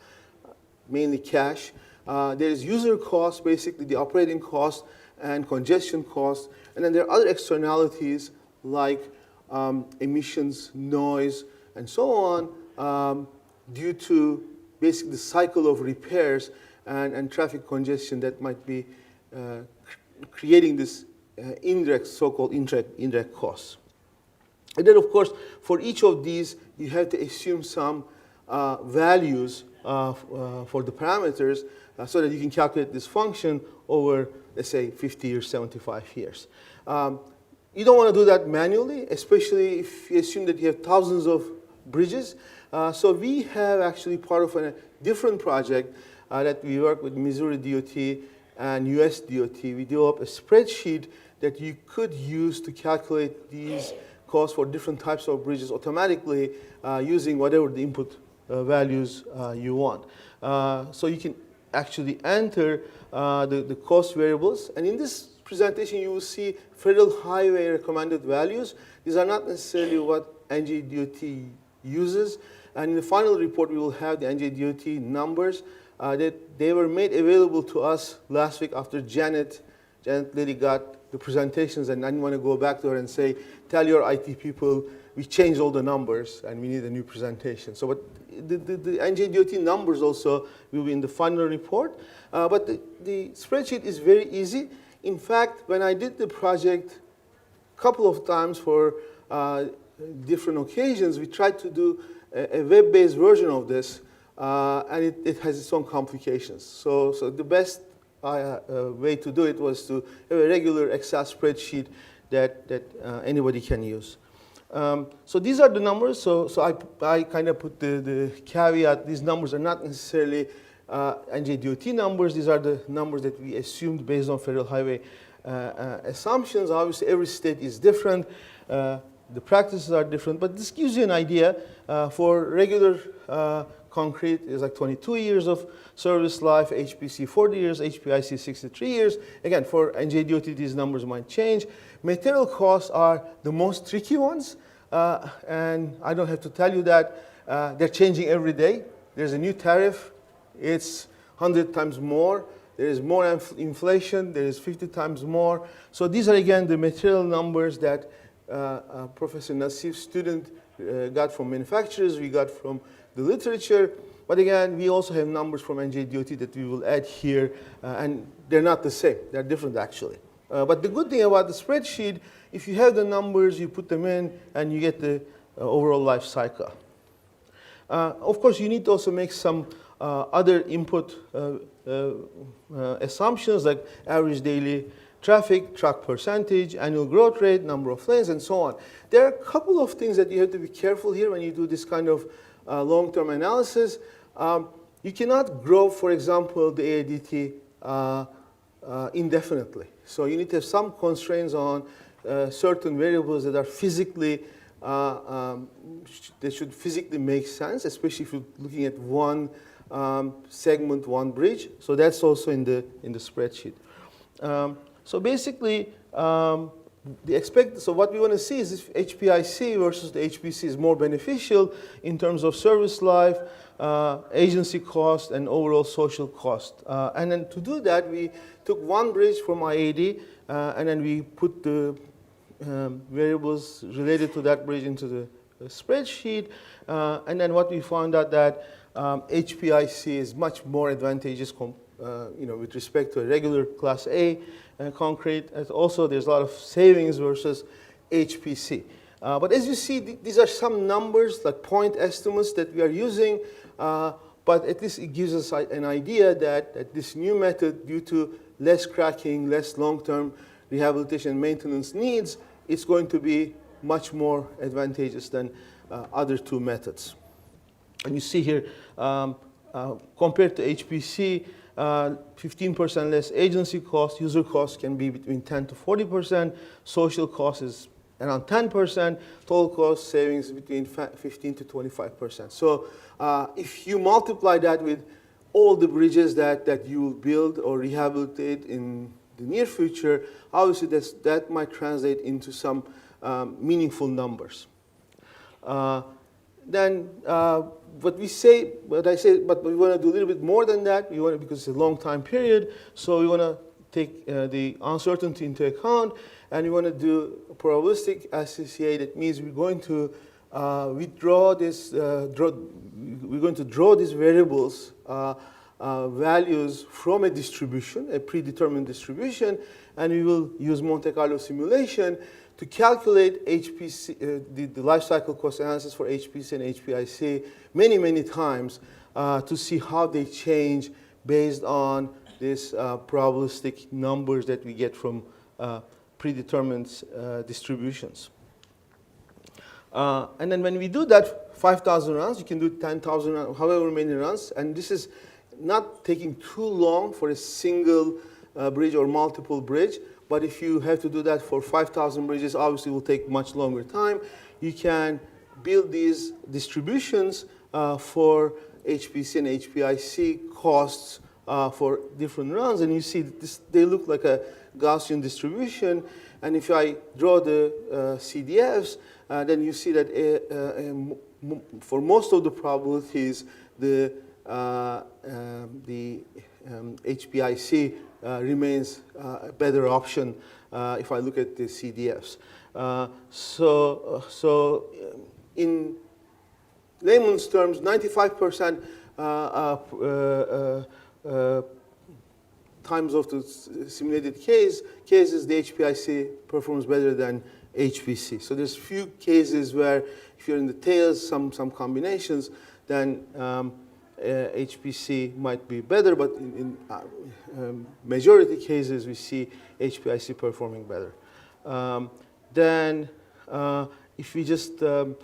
mainly cash. There is user cost, basically the operating cost, and congestion cost. And then there are other externalities like emissions, noise, and so on, due to basically the cycle of repairs and traffic congestion that might be creating this indirect, so-called indirect costs. And then, of course, for each of these, you have to assume some values for the parameters so that you can calculate this function over, let's say, 50 or 75 years. You don't want to do that manually, especially if you assume that you have thousands of bridges. So we have actually part of a different project that we work with Missouri DOT and US DOT. We developed a spreadsheet that you could use to calculate these costs for different types of bridges automatically using whatever the input values you want. So you can actually enter the cost variables. And in this presentation, you will see federal highway recommended values. These are not necessarily what NJIT uses. And in the final report, we will have the NJIT numbers that they were made available to us last week after Janet lady got the presentations, and I didn't want to go back to her and say, tell your IT people, we changed all the numbers and we need a new presentation. So, but the NJIT numbers also will be in the final report. But the spreadsheet is very easy. In fact, when I did the project a couple of times for different occasions, we tried to do a web-based version of this, and it has its own complications. So the best way to do it was to have a regular Excel spreadsheet that anybody can use. So these are the numbers. So I kind of put the caveat, these numbers are not necessarily NJDOT numbers. These are the numbers that we assumed based on federal highway assumptions. Obviously, every state is different. The practices are different, but this gives you an idea. For regular concrete is like 22 years of service life, HPC 40 years, HPIC 63 years. Again, for NJDOT, these numbers might change. Material costs are the most tricky ones, and I don't have to tell you that they're changing every day. There's a new tariff. It's 100 times more. There is more inflation. There is 50 times more. So these are, again, the material numbers that Professor Nassif's student got from manufacturers, we got from the literature. But again, we also have numbers from NJDOT that we will add here, and they're not the same. They're different, actually. But the good thing about the spreadsheet, if you have the numbers, you put them in, and you get the overall life cycle. Of course, you need to also make some other input assumptions, like average daily traffic, truck percentage, annual growth rate, number of lanes, and so on. There are a couple of things that you have to be careful here when you do this kind of long-term analysis. You cannot grow, for example, the AADT indefinitely. So you need to have some constraints on certain variables that are physically, they should physically make sense, especially if you're looking at one segment, one bridge. So that's also in the spreadsheet. So basically, So what we want to see is if HPIC versus the HPC is more beneficial in terms of service life, agency cost, and overall social cost. And then to do that, we took one bridge from IAD, and then we put the variables related to that bridge into the spreadsheet. And then what we found out that HPIC is much more advantageous with respect to a regular Class A concrete. And also, there's a lot of savings versus HPC. But as you see, these are some numbers, like point estimates that we are using. But at least it gives us an idea that this new method, due to less cracking, less long-term rehabilitation and maintenance needs, it's going to be much more advantageous than other two methods. And you see here, compared to HPC, 15% less agency cost, user cost can be between 10 to 40%, social cost is around 10%, total cost savings between 15 to 25%. So if you multiply that with all the bridges that you will build or rehabilitate in the near future, obviously that might translate into some meaningful numbers. Then but we want to do a little bit more than that. Because it's a long time period, so we want to take the uncertainty into account, and we want to do a probabilistic associated. Means we're going to draw these variables values from a distribution, a predetermined distribution, and we will use Monte Carlo simulation to calculate HPC, the life cycle cost analysis for HPC and HPIC many times to see how they change based on these probabilistic numbers that we get from predetermined distributions. And then when we do that 5,000 runs, you can do 10,000 runs, however many runs, and this is not taking too long for a single bridge or multiple bridge. But if you have to do that for 5,000 bridges, obviously it will take much longer time. You can build these distributions for HPC and HPIC costs for different runs. And you see this, they look like a Gaussian distribution. And if I draw the CDFs, then you see that for most of the probabilities, the HPIC remains a better option if I look at the CDFs. So in layman's terms, 95% times of the simulated cases, the HPIC performs better than HPC. So there's few cases where if you're in the tails, some combinations, then HPC might be better, but in majority cases, we see HPIC performing better. Then if we just, so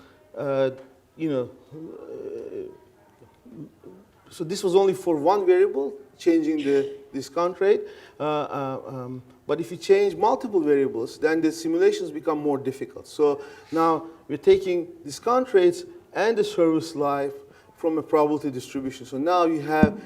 this was only for one variable, changing the discount rate. But if you change multiple variables, then the simulations become more difficult. So now we're taking discount rates and the service life from a probability distribution. So now you have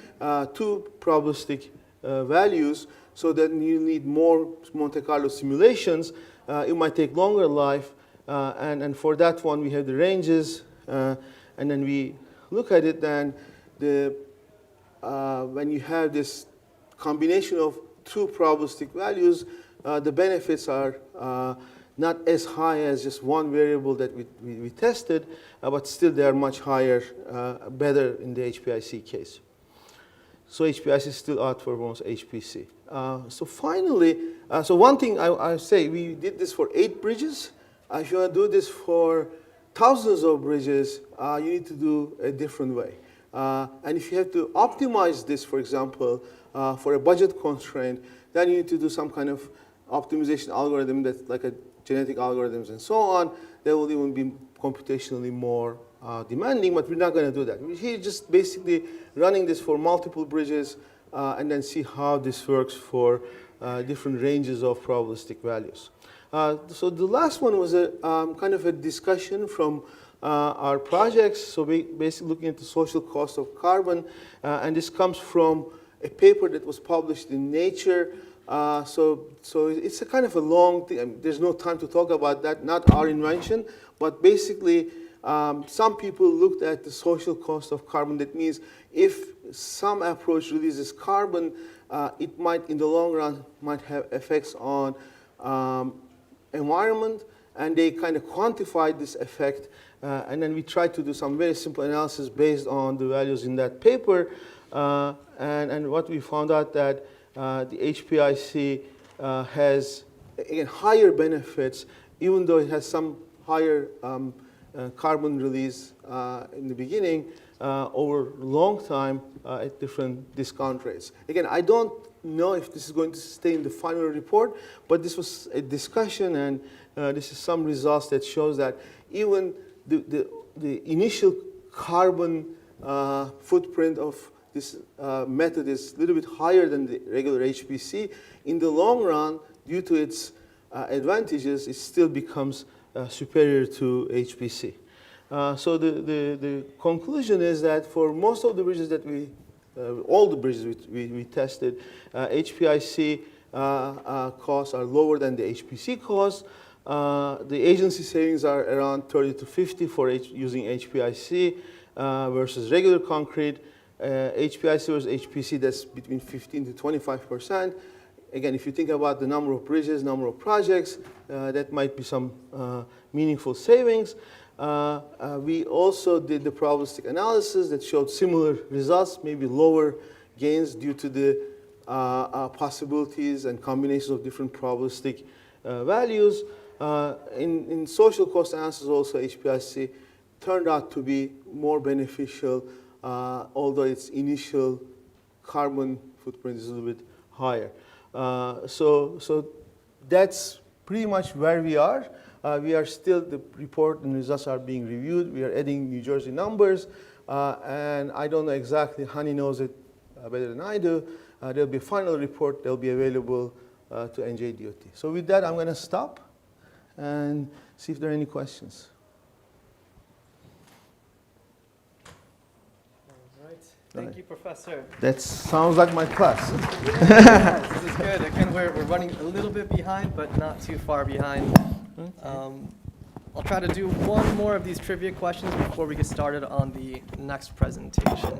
two probabilistic values, so then you need more Monte Carlo simulations. It might take longer life, and for that one we have the ranges, and then we look at it, then when you have this combination of two probabilistic values, the benefits are not as high as just one variable that we tested, but still they are much higher, better in the HPIC case. So HPIC still outperforms HPC. So finally, so one thing I say, we did this for 8 bridges. If you want to do this for thousands of bridges, you need to do a different way. And if you have to optimize this, for example, for a budget constraint, then you need to do some kind of optimization algorithm that's like a genetic algorithms and so on. That will even be computationally more demanding, but we're not going to do that. We're here just basically running this for multiple bridges and then see how this works for different ranges of probabilistic values. So the last one was a kind of a discussion from our projects. So basically looking at the social cost of carbon, and this comes from a paper that was published in Nature So it's a kind of a long thing. I mean, there's no time to talk about that, not our invention, but basically some people looked at the social cost of carbon. That means if some approach releases carbon, it might, in the long run, might have effects on environment, and they kind of quantified this effect. And then we tried to do some very simple analysis based on the values in that paper. And what we found out that the HPIC has, again, higher benefits, even though it has some higher carbon release in the beginning over a long time at different discount rates. Again, I don't know if this is going to stay in the final report, but this was a discussion, and this is some results that shows that even the initial carbon footprint of this method is a little bit higher than the regular HPC. In the long run, due to its advantages, it still becomes superior to HPC. So the conclusion is that for most of the bridges that all the bridges we tested, HPIC costs are lower than the HPC costs. The agency savings are around 30 to 50 for using HPIC versus regular concrete. HPIC versus HPC, that's between 15 to 25%. Again, if you think about the number of bridges, number of projects, that might be some meaningful savings. We also did the probabilistic analysis that showed similar results, maybe lower gains due to the possibilities and combinations of different probabilistic values. In social cost analysis also, HPIC turned out to be more beneficial, although its initial carbon footprint is a little bit higher. So that's pretty much where we are. We are still, the report and results are being reviewed. We are adding New Jersey numbers, and I don't know exactly, Hani knows it better than I do. There'll be a final report that'll be available to NJIT. So with that, I'm going to stop and see if there are any questions. All right. Thank you, Professor. That sounds like my class. Yes, this is good. Again, we're running a little bit behind, but not too far behind. I'll try to do one more of these trivia questions before we get started on the next presentation.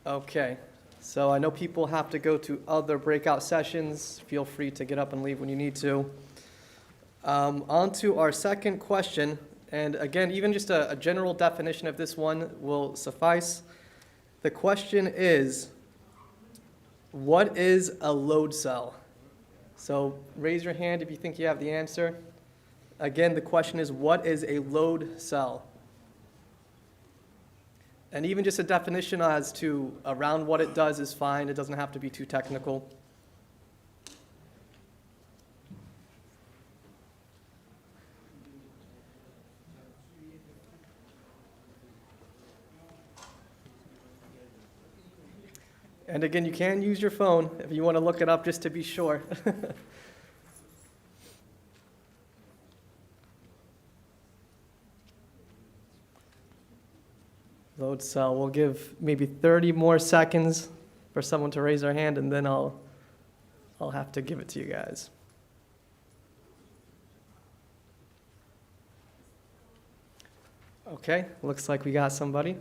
Okay, so I know people have to go to other breakout sessions. Feel free to get up and leave when you need to. On to our second question, and again, even just a general definition of this one will suffice. The question is, what is a load cell? So raise your hand if you think you have the answer. Again, the question is, what is a load cell? And even just a definition as to around what it does is fine. It doesn't have to be too technical. And again, you can use your phone if you want to look it up just to be sure. Load cell. We'll give maybe 30 more seconds for someone to raise their hand, and then I'll have to give it to you guys. Okay, looks like we got somebody.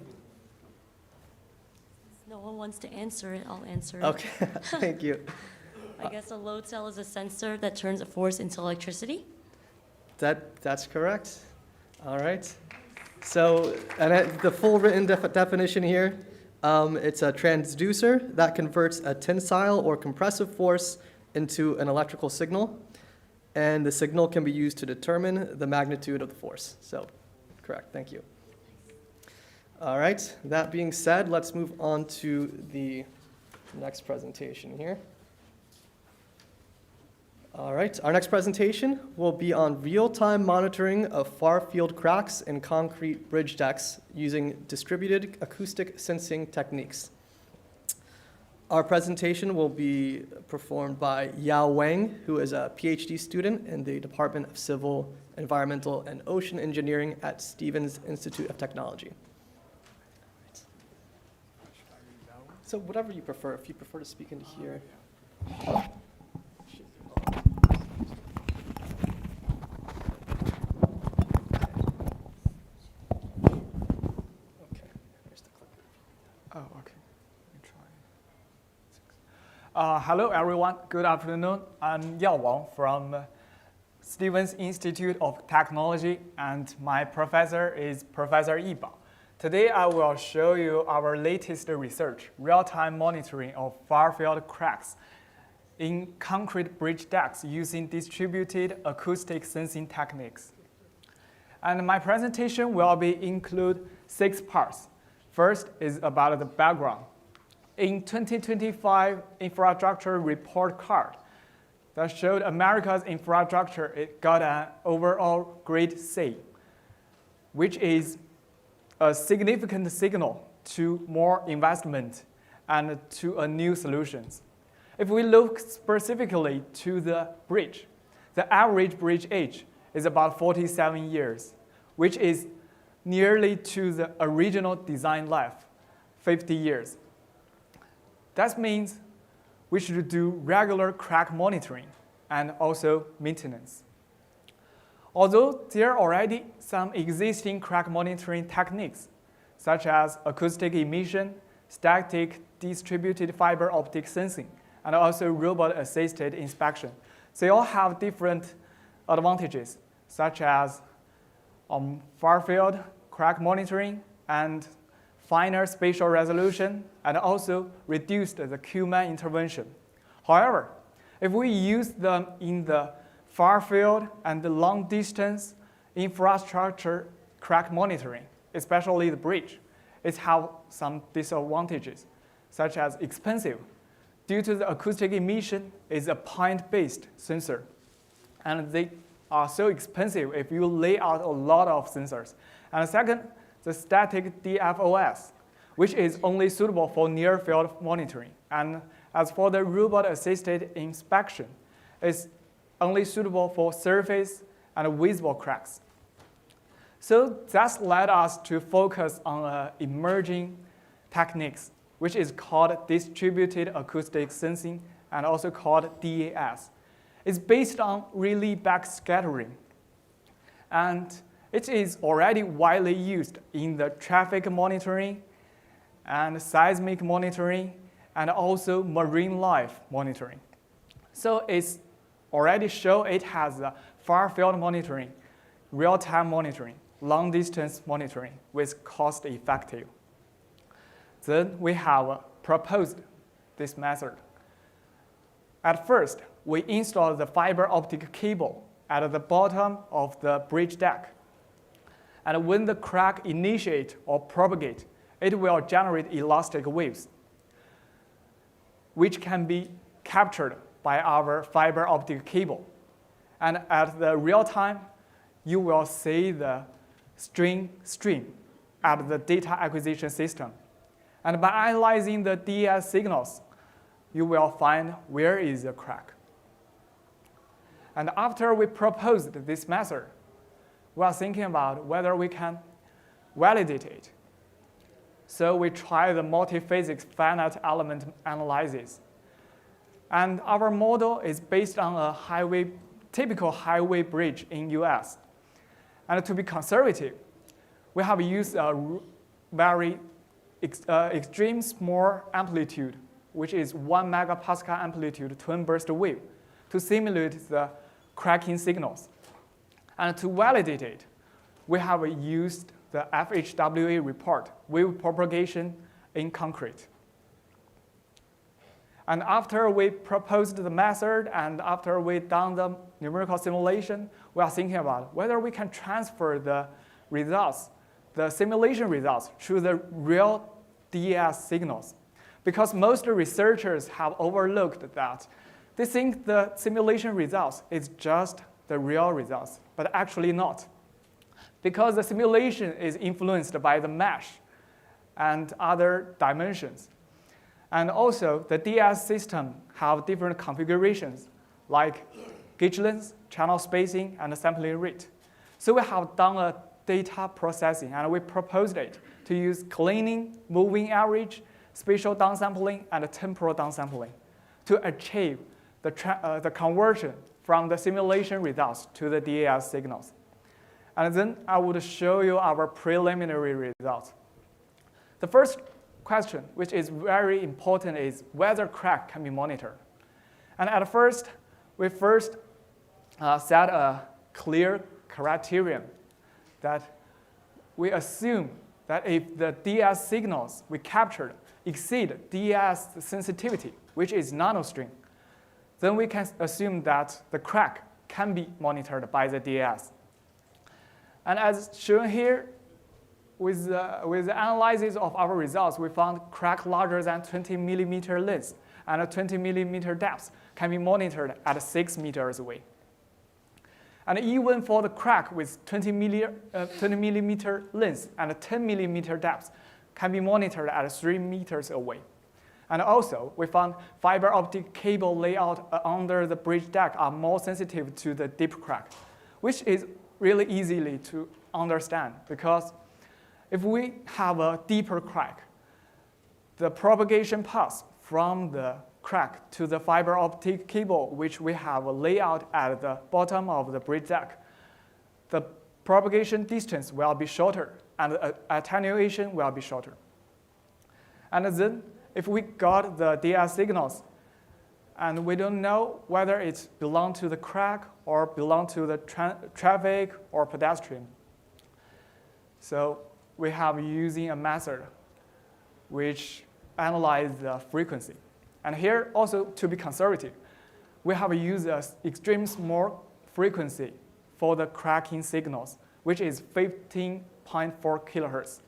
No one wants to answer it, I'll answer it. Okay, thank you. I guess a load cell is a sensor that turns a force into electricity. That's correct. All right. So, and the full written definition here, it's a transducer that converts a tensile or compressive force into an electrical signal, and the signal can be used to determine the magnitude of the force. So, correct. Thank you. All right. That being said, let's move on to the next presentation here. All right, our next presentation will be on real-time monitoring of far-field cracks in concrete bridge decks using distributed acoustic sensing techniques. Our presentation will be performed by Wang, who is a PhD student in the Department of Civil, Environmental, and Ocean Engineering at Stevens Institute of Technology. So whatever you prefer, if you prefer to speak into here. Okay, here's the clicker. Oh, okay. Let me try. Hello, everyone. Good afternoon. I'm Wang from Stevens Institute of Technology, and my professor is Professor Yiba. Today, I will show you our latest research, real-time monitoring of far-field cracks in concrete bridge decks using distributed acoustic sensing techniques. And my presentation will include 6 parts. First is about the background. In 2025 infrastructure report card that showed America's infrastructure, it got an overall grade C, which is a significant signal to more investment and to new solutions. If we look specifically to the bridge, the average bridge age is about 47 years, which is nearly to the original design life, 50 years. That means we should do regular crack monitoring and also maintenance. Although there are already some existing crack monitoring techniques, such as acoustic emission, static distributed fiber optic sensing, and also robot-assisted inspection, they all have different advantages, such as far-field crack monitoring and finer spatial resolution, and also reduced the human intervention. However, if we use them in the far field and the long distance infrastructure crack monitoring, especially the bridge, it has some disadvantages, such as expensive. Due to the acoustic emission, it's a point-based sensor, and they are so expensive if you lay out a lot of sensors. And second, the static DFOS, which is only suitable for near-field monitoring. And as for the robot-assisted inspection, it's only suitable for surface and visible cracks. So that's led us to focus on emerging techniques, which is called distributed acoustic sensing and also called DAS. It's based on relay backscattering, and it is already widely used in the traffic monitoring and seismic monitoring and also marine life monitoring. So it's already shown it has far field monitoring, real-time monitoring, long-distance monitoring with cost-effective. Then we have proposed this method. At first, we installed the fiber optic cable at the bottom of the bridge deck. And when the crack initiates or propagates, it will generate elastic waves, which can be captured by our fiber optic cable. And at the real time, you will see the stream at the data acquisition system. And by analyzing the DS signals, you will find where is the crack. And after we proposed this method, we are thinking about whether we can validate it. So we try the multi-physics finite element analysis. And our model is based on a typical highway bridge in US. And to be conservative, we have used a very extreme small amplitude, which is 1 megapascal amplitude twin burst wave, to simulate the cracking signals. And to validate it, we have used the FHWA report, wave propagation in concrete. And after we proposed the method and after we done the numerical simulation, we are thinking about whether we can transfer the results, the simulation results, to the real DES signals. Because most researchers have overlooked that. They think the simulation results is just the real results, but actually not. Because the simulation is influenced by the mesh and other dimensions. And also, the DAS system have different configurations, like gauge length, channel spacing, and sampling rate. So we have done a data processing, and we proposed it to use cleaning, moving average, spatial downsampling, and temporal downsampling to achieve the conversion from the simulation results to the DAS signals. And then I would show you our preliminary results. The first question, which is very important, is whether crack can be monitored. And at first, we set a clear criterion that we assume that if the DAS signals we captured exceed DAS sensitivity, which is nanostring, then we can assume that the crack can be monitored by the DAS. And as shown here, with the analysis of our results, we found crack larger than 20 millimeter length and a 20 millimeter depth can be monitored at 6 meters away. And even for the crack with 20 millimeter length and a 10 millimeter depth can be monitored at 3 meters away. And also, we found fiber optic cable layout under the bridge deck are more sensitive to the deep crack, which is really easily to understand, because if we have a deeper crack, the propagation path from the crack to the fiber optic cable, which we have a layout at the bottom of the bridge deck, the propagation distance will be shorter and attenuation will be shorter. And then if we got the DAS signals and we don't know whether it belongs to the crack or belongs to the traffic or pedestrian, so we have using a method which analyzes the frequency. And here also, to be conservative, we have used an extreme small frequency for the cracking signals, which is 15.4 kilohertz.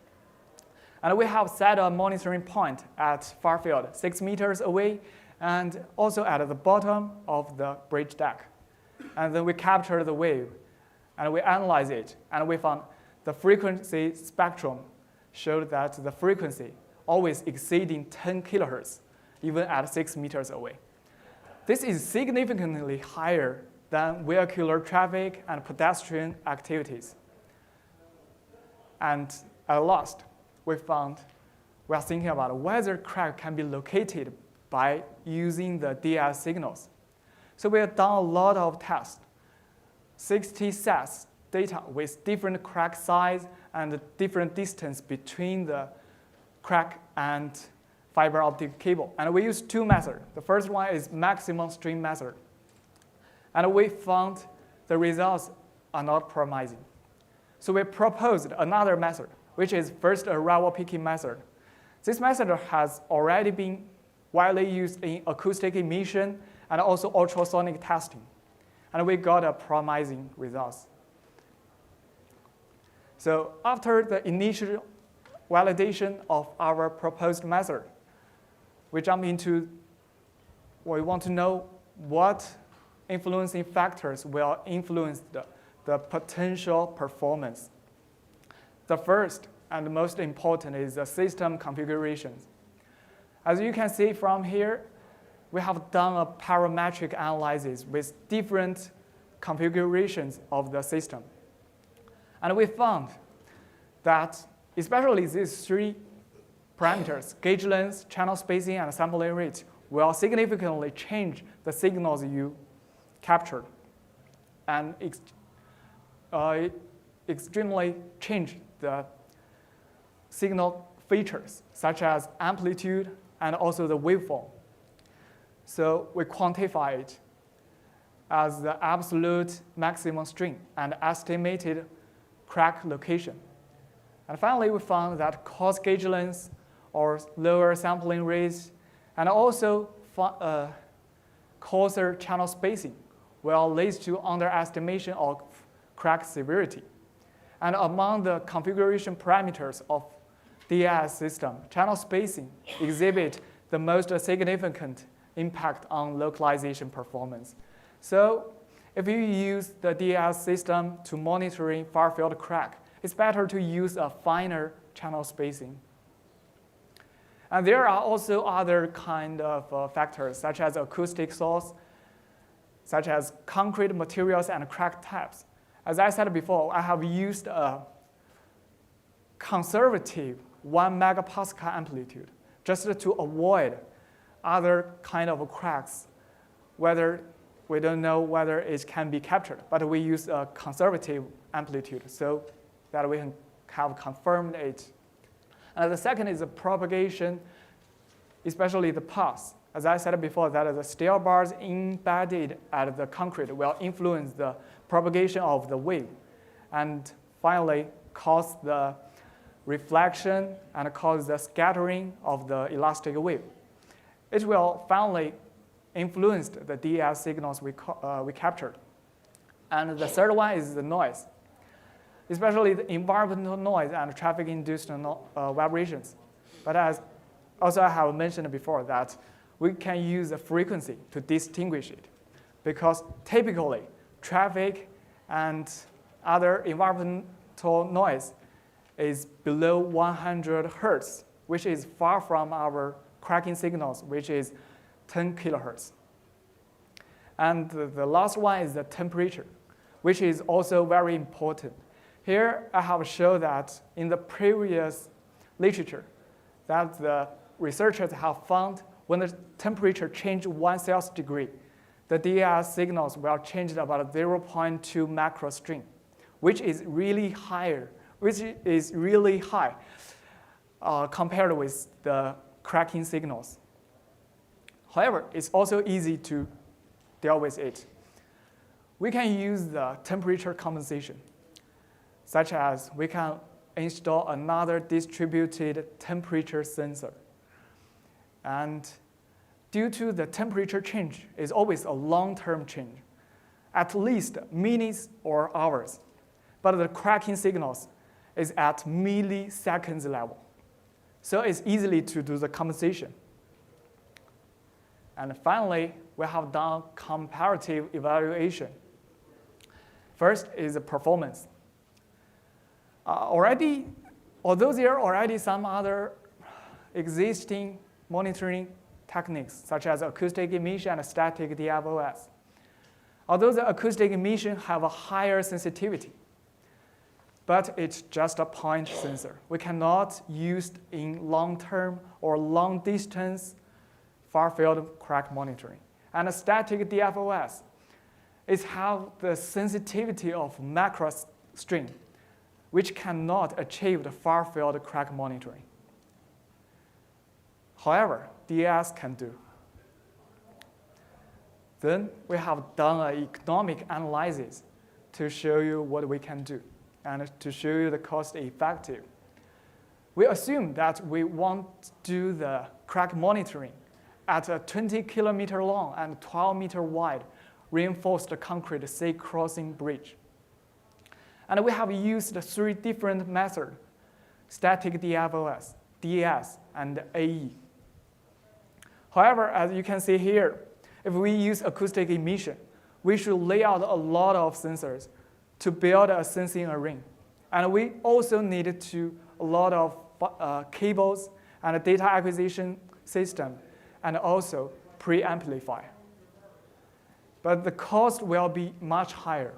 And we have set a monitoring point at far field, 6 meters away, and also at the bottom of the bridge deck. And then we capture the wave, and we analyze it, and we found the frequency spectrum showed that the frequency always exceeding 10 kilohertz, even at 6 meters away. This is significantly higher than vehicular traffic and pedestrian activities. And at last, we are thinking about whether crack can be located by using the DAS signals. So we have done a lot of tests, 60 sets data with different crack size and different distance between the crack and fiber optic cable. And we use two methods. The first one is maximum stream method. And we found the results are not promising. So we proposed another method, which is first arrival picking method. This method has already been widely used in acoustic emission and also ultrasonic testing. And we got a promising results. So after the initial validation of our proposed method, we jump into, we want to know what influencing factors will influence the potential performance. The first and most important is the system configurations. As you can see from here, we have done a parametric analysis with different configurations of the system. And we found that especially these three parameters, gauge length, channel spacing, and sampling rate, will significantly change the signals you captured and extremely change the signal features, such as amplitude and also the waveform. So we quantify it as the absolute maximum strain and estimated crack location. And finally, we found that coarse gauge length or lower sampling rates and also coarser channel spacing will lead to underestimation of crack severity. And among the configuration parameters of DAS system, channel spacing exhibit the most significant impact on localization performance. So if you use the DAS system to monitoring far-field crack, it's better to use a finer channel spacing. And there are also other kind of factors, such as acoustic source, such as concrete materials and crack types. As I said before, I have used a conservative 1 megapascal amplitude just to avoid other kind of cracks, whether we don't know whether it can be captured, but we use a conservative amplitude so that we can have confirmed it. And the second is the propagation, especially the pulse. As I said before, that the steel bars embedded at the concrete will influence the propagation of the wave, and finally cause the reflection and cause the scattering of the elastic wave. It will finally influence the DES signals we captured. And the third one is the noise, especially the environmental noise and traffic-induced vibrations. But as also I have mentioned before that we can use the frequency to distinguish it, because typically traffic and other environmental noise is below 100 hertz, which is far from our cracking signals, which is 10 kilohertz. And the last one is the temperature, which is also very important. Here I have shown that in the previous literature that the researchers have found when the temperature changes 1 Celsius degree, the DES signals will change about 0.2 microstring, which is really high compared with the cracking signals. However, it's also easy to deal with it. We can use the temperature compensation, such as we can install another distributed temperature sensor. And due to the temperature change is always a long-term change, at least minutes or hours. But the cracking signals is at milliseconds level. So it's easily to do the compensation. And finally, we have done comparative evaluation. First is the performance. Although there are already some other existing monitoring techniques, such as acoustic emission and static DFOS. Although the acoustic emission have a higher sensitivity, but it's just a point sensor. We cannot use in long-term or long-distance far-field crack monitoring. And a static DFOS is have the sensitivity of macro string, which cannot achieve the far-field crack monitoring. However, DES can do. Then we have done an economic analysis to show you what we can do and to show you the cost effective. We assume that we want to do the crack monitoring at a 20 kilometer long and 12 meter wide reinforced concrete sea crossing bridge. And we have used 3 different methods: static DFOS, DES, and AE. However, as you can see here, if we use acoustic emission, we should lay out a lot of sensors to build a sensing array. And we also need a lot of cables and a data acquisition system, and also preamplifier. But the cost will be much higher.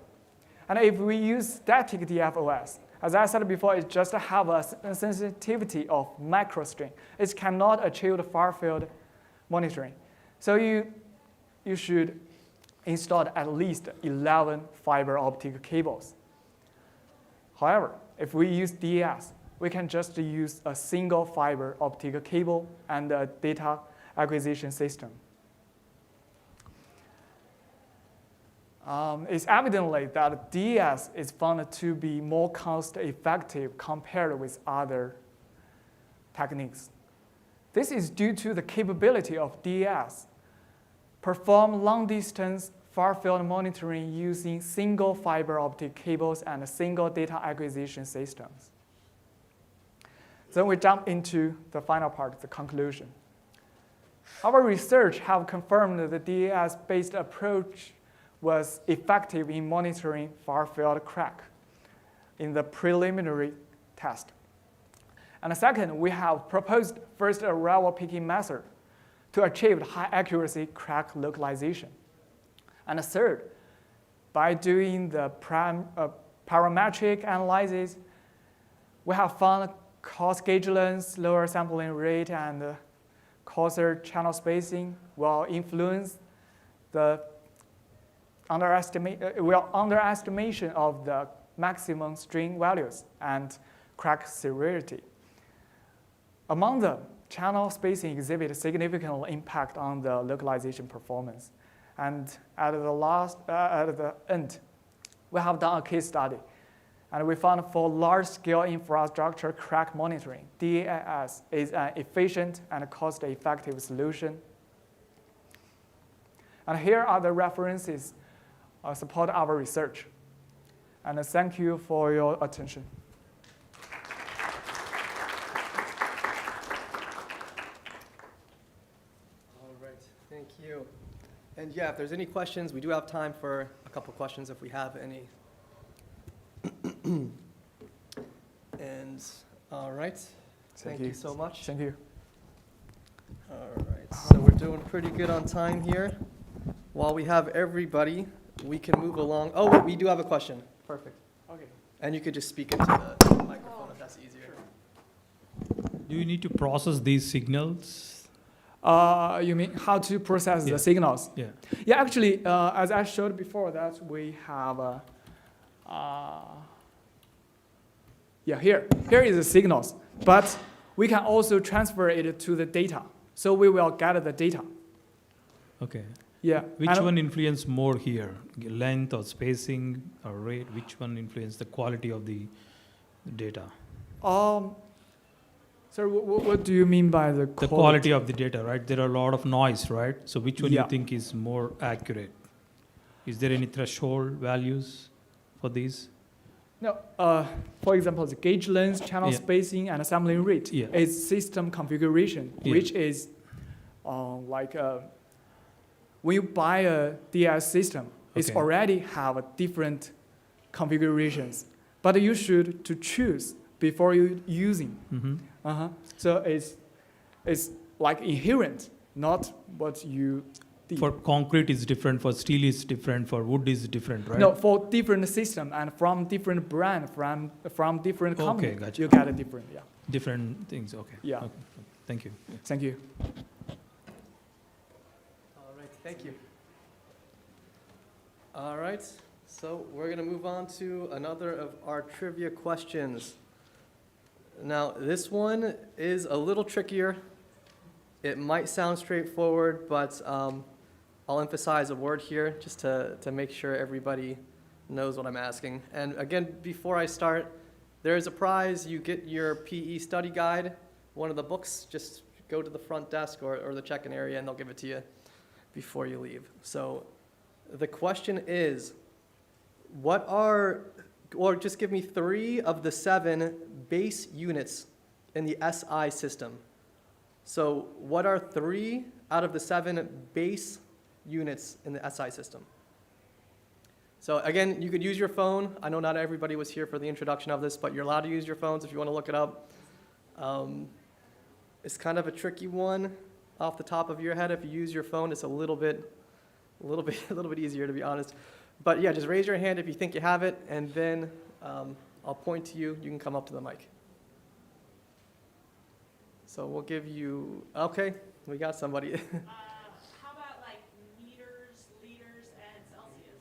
And if we use static DFOS, as I said before, it just have a sensitivity of microstring. It cannot achieve the far-field monitoring. So you should install at least 11 fiber optic cables. However, if we use DES, we can just use a single fiber optic cable and a data acquisition system. It's evidently that DES is found to be more cost-effective compared with other techniques. This is due to the capability of DES perform long-distance far-field monitoring using single fiber optic cables and single data acquisition systems. Then we jump into the final part, the conclusion. Our research have confirmed that the DES-based approach was effective in monitoring far-field crack in the preliminary test. And second, we have proposed first arrival picking method to achieve high accuracy crack localization. And third, by doing the parametric analysis, we have found coarse gauge length, lower sampling rate, and coarser channel spacing will influence the underestimation of the maximum string values and crack severity. Among them, channel spacing exhibits significant impact on the localization performance. And at the end, we have done a case study. And we found for large-scale infrastructure crack monitoring, DAS is an efficient and cost-effective solution. And here are the references support our research. And thank you for your attention. All right, thank you. And yeah, if there's any questions, we do have time for a couple questions if we have any. And all right, thank you so much. Thank you. All right, so we're doing pretty good on time here. While we have everybody, we can move along. Oh, wait, we do have a question. Perfect. Okay. And you could just speak into the microphone if that's easier. Do you need to process these signals? You mean how to process Yeah. the signals? Yeah. Yeah, actually, as I showed before, that we have here is the signals, but we can also transfer it to the data. So we will get the data. Okay. Yeah. Which and- one influence more here? Length or spacing or rate? Which one influence the quality of the data? So what do you mean by the The quality of the data, right? There are a lot of noise, right? So which one Yeah. you think is more accurate? Is there any threshold values for these? No, for example, the gauge length, channel Yeah. spacing, and sampling rate Yeah. is system configuration, Yeah. which is when you buy a DS system, it's Okay. already have different configurations, but you should to choose before you using. Mm-hmm. So it's like inherent, not what you did. For concrete is different, for steel is different, for wood is different, right? No, for different system and from different brand, from different Okay, company, gotcha. you get a different, yeah. Different things, okay. Yeah. Okay. Thank you. Thank you. All right, thank you. All right, so we're going to move on to another of our trivia questions. Now, this one is a little trickier. It might sound straightforward, but I'll emphasize a word here just to make sure everybody knows what I'm asking. And again, before I start, there is a prize. You get your PE study guide, one of the books. Just go to the front desk or the check-in area, and they'll give it to you before you leave. So the question is, just give me 3 of the 7 base units in the SI system. So what are 3 out of the 7 base units in the SI system? So again, you could use your phone. I know not everybody was here for the introduction of this, but you're allowed to use your phones if you want to look it up. It's kind of a tricky one off the top of your head. If you use your phone, it's a little bit easier, to be honest. But yeah, just raise your hand if you think you have it, and then I'll point to you. You can come up to the mic. So we'll give you, okay, we got somebody. How about like meters, liters, and Celsius?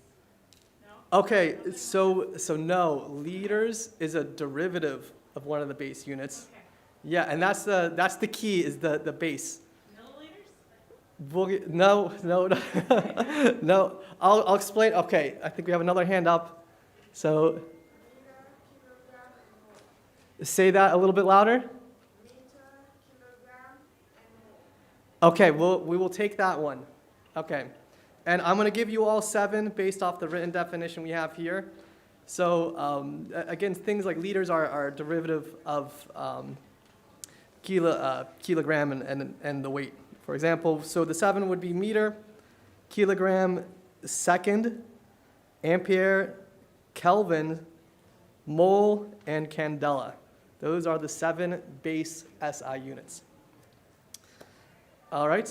No? Okay, so no, liters is a derivative of one of the base units. Okay. Yeah, and that's the key, is the base. Milliliters? No, no. I'll explain. Okay, I think we have another hand up. So say that a little bit louder. Okay, we will take that one. Okay, and I'm going to give you all 7 based off the written definition we have here. So again, things like liters are a derivative of kilogram and the weight. For example, so the 7 would be meter, kilogram, second, ampere, Kelvin, mole, and candela. Those are the 7 base SI units. All right,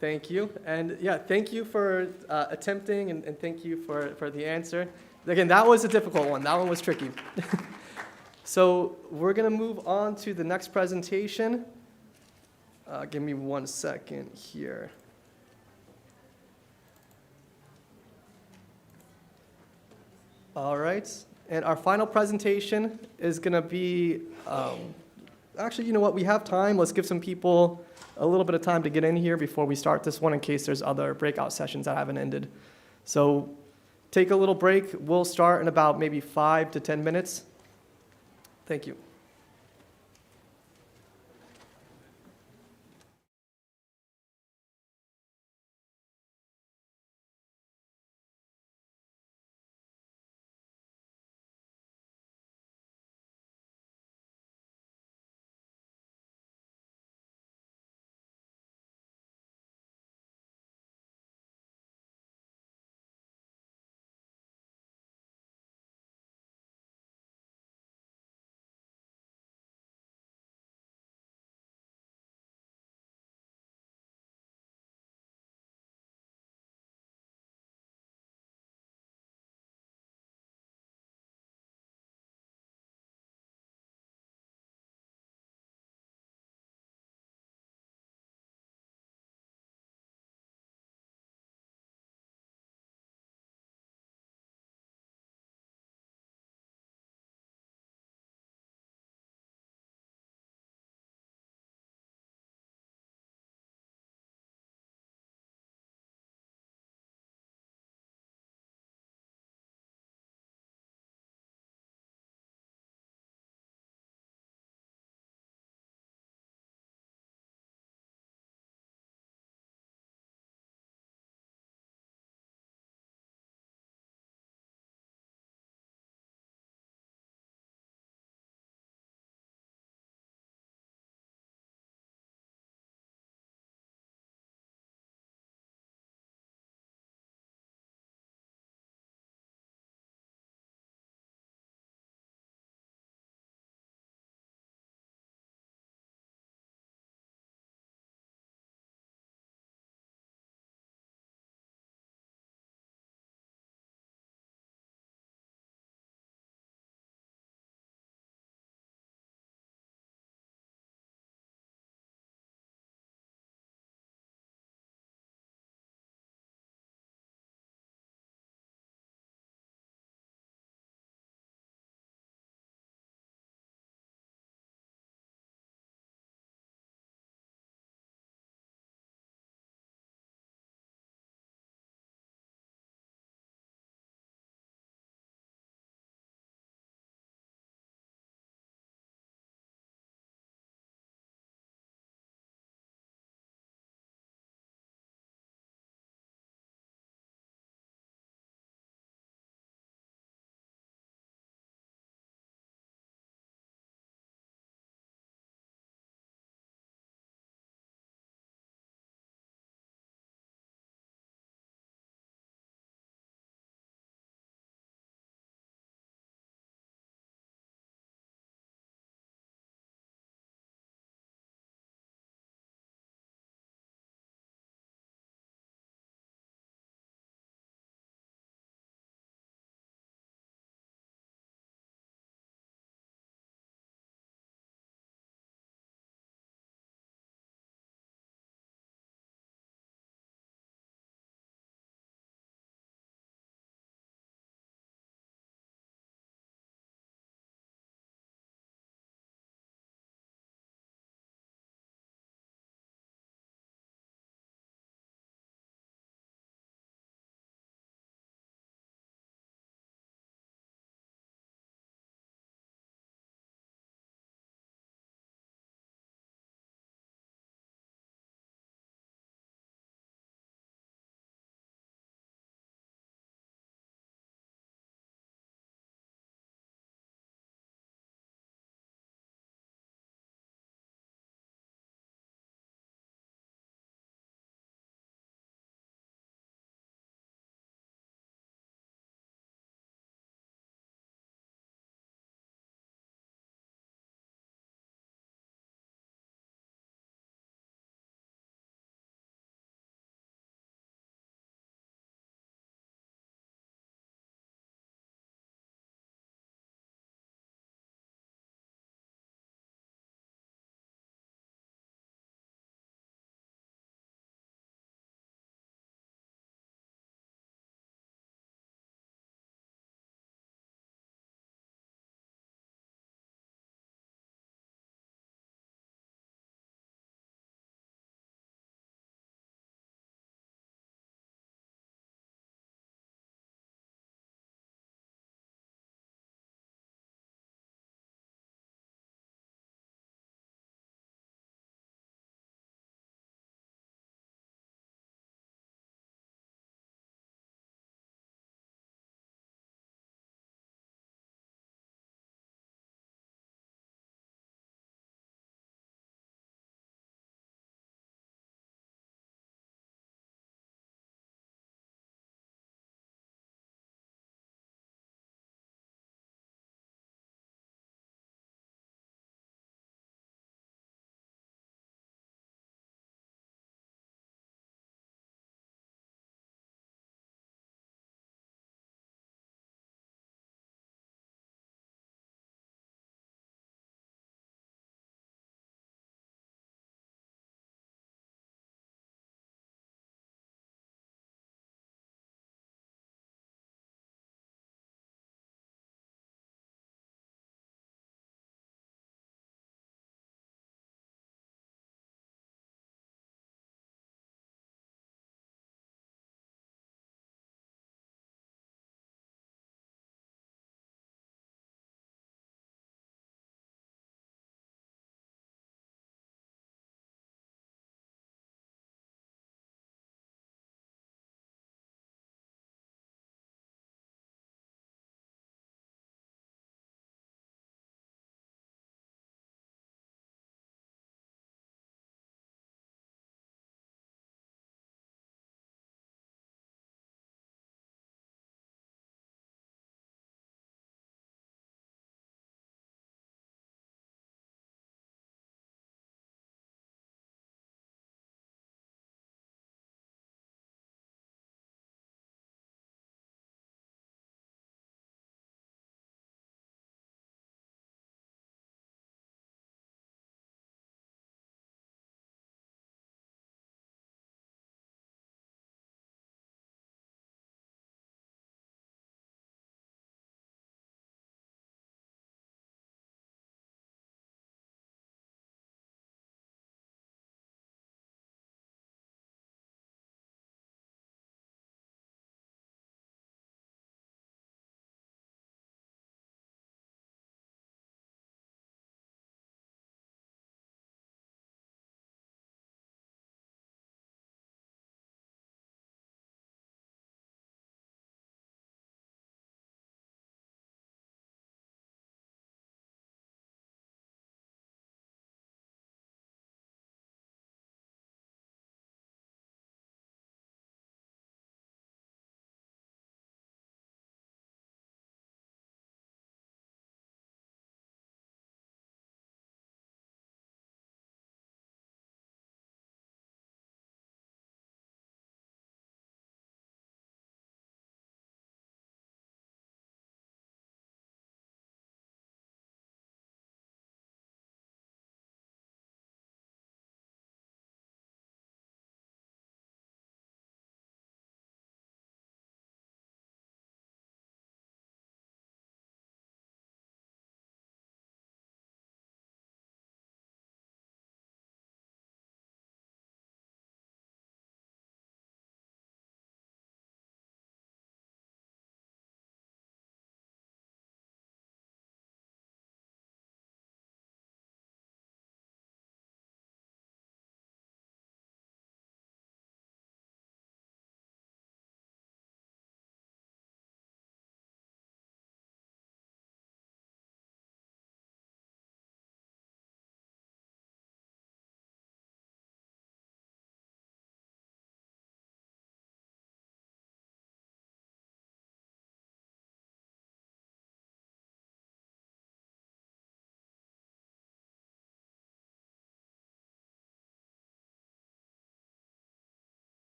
thank you. And yeah, thank you for attempting and thank you for the answer. Again, that was a difficult one. That one was tricky. So we're gonna move on to the next presentation. Give me 1 second here. All right, and our final presentation is gonna be, actually, you know what, we have time. Let's give some people a little bit of time to get in here before we start this one in case there's other breakout sessions that haven't ended. So take a little break. We'll start in about maybe 5 to 10 minutes. Thank you.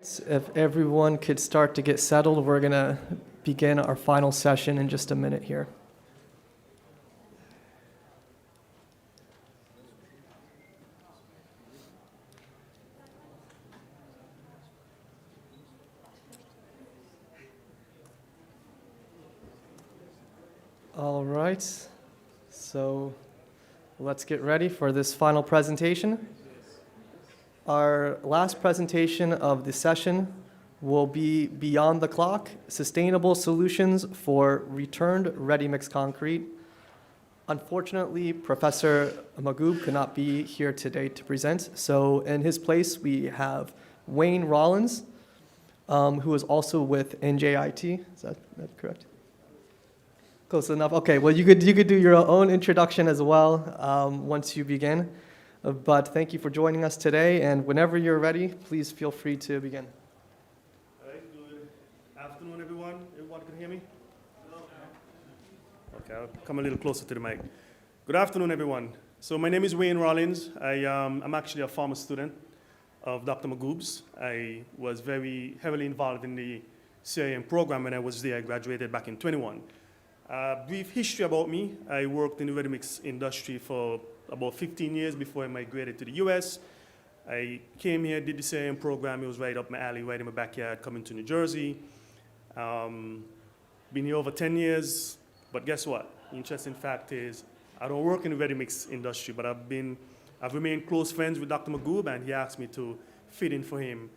If everyone could start to get settled, we're going to begin our final session in just a minute here. All right, so let's get ready for this final presentation. Our last presentation of the session will be Beyond the Clock, Sustainable Solutions for Returned Ready-Mix Concrete. Unfortunately, Professor Mahgoub could not be here today to present, so in his place we have Wayne Rollins, who is also with NJIT. Is that correct? Close enough. Okay, well, you could do your own introduction as well once you begin. But thank you for joining us today, and whenever you're ready, please feel free to begin. All right, good afternoon, everyone. Everyone can hear me? Okay, I'll come a little closer to the mic. Good afternoon, everyone. So my name is Wayne Rollins. I'm actually a former student of Dr. Mahgoub's. I was very heavily involved in the CAIT program when I was there. I graduated back in 21. Brief history about me. I worked in the ready-mix industry for about 15 years before I migrated to the US. I came here, did the same program. It was right up my alley, right in my backyard, coming to New Jersey. Been here over 10 years, but guess what? The interesting fact is I don't work in the ready-mix industry, but I've remained close friends with Dr. Mahgoub, and he asked me to fit in for him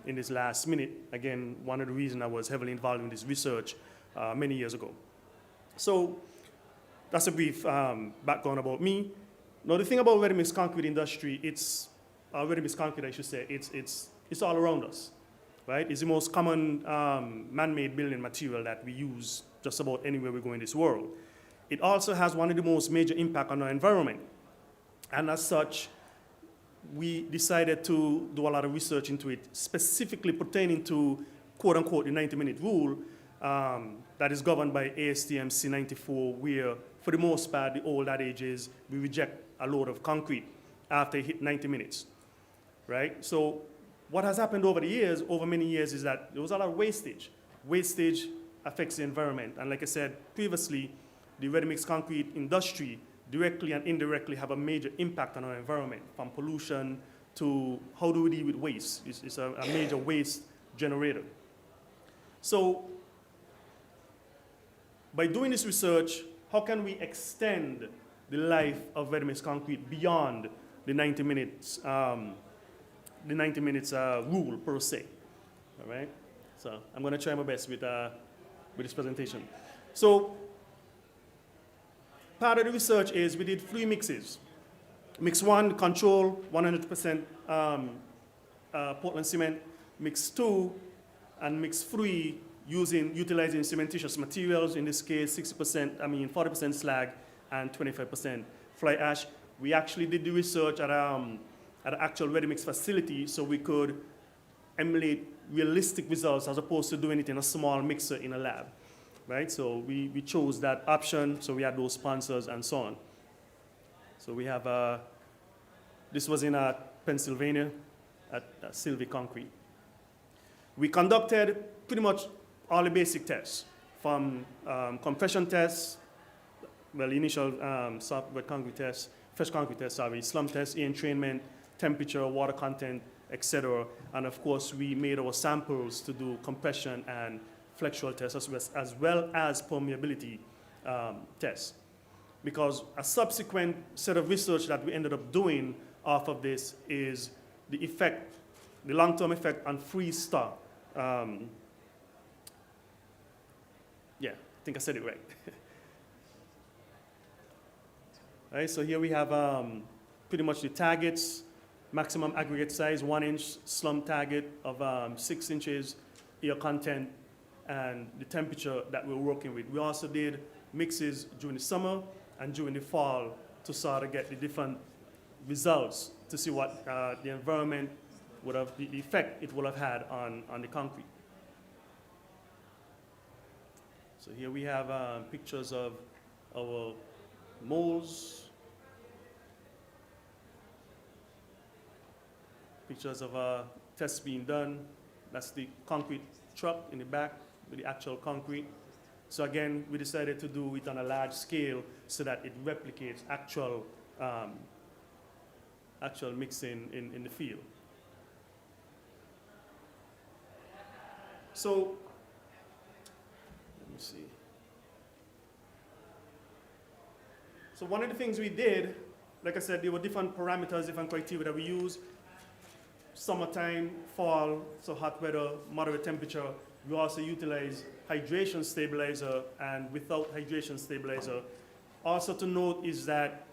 in this last minute. Again, one of the reasons I was heavily involved in this research many years ago. So that's a brief background about me. Now, the thing about ready-mix concrete industry, ready-mix concrete, I should say, it's all around us, right? It's the most common man-made building material that we use just about anywhere we go in this world. It also has one of the most major impact on our environment. And as such, we decided to do a lot of research into it, specifically pertaining to, quote-unquote, the 90-minute rule, that is governed by ASTM C94, where, for the most part, the old adage is we reject a load of concrete after it hit 90 minutes, right? So what has happened over the years, over many years, is that there was a lot of wastage. Wastage affects the environment. And like I said previously, the ready-mix concrete industry directly and indirectly have a major impact on our environment, from pollution to how do we deal with waste. It's a major waste generator. So by doing this research, how can we extend the life of ready-mix concrete beyond the 90 minutes, rule per se? All right. So I'm going to try my best with this presentation. So part of the research is we did 3 mixes. Mix 1, control, 100% Portland cement. Mix 2 and mix 3, utilizing cementitious materials, in this case 40% slag and 25% fly ash. We actually did the research at an actual ready-mix facility so we could emulate realistic results as opposed to doing it in a small mixer in a lab, right? So we chose that option, so we had those sponsors and so on. So we have, this was in Pennsylvania at Sylvie Concrete. We conducted pretty much all the basic tests, from compression tests, initial soft wet concrete tests, fresh concrete tests, slump tests, air entrainment, temperature, water content, etc. And of course, we made our samples to do compression and flexural tests, as well as permeability tests. Because a subsequent set of research that we ended up doing off of this is the effect, the long-term effect on freeze-thaw. Yeah, I think I said it right. All right, so here we have pretty much the targets, maximum aggregate size, 1-inch slump target of 6 inches, air content, and the temperature that we're working with. We also did mixes during the summer and during the fall to sort of get the different results to see what the environment would have, the effect it would have had on the concrete. So here we have pictures of our molds, pictures of tests being done. That's the concrete truck in the back with the actual concrete. So again, we decided to do it on a large scale so that it replicates actual mixing in the field. So, let me see. So one of the things we did, like I said, there were different parameters, different criteria that we used. Summertime, fall, so hot weather, moderate temperature. We also utilize hydration stabilizer and without hydration stabilizer. Also to note is that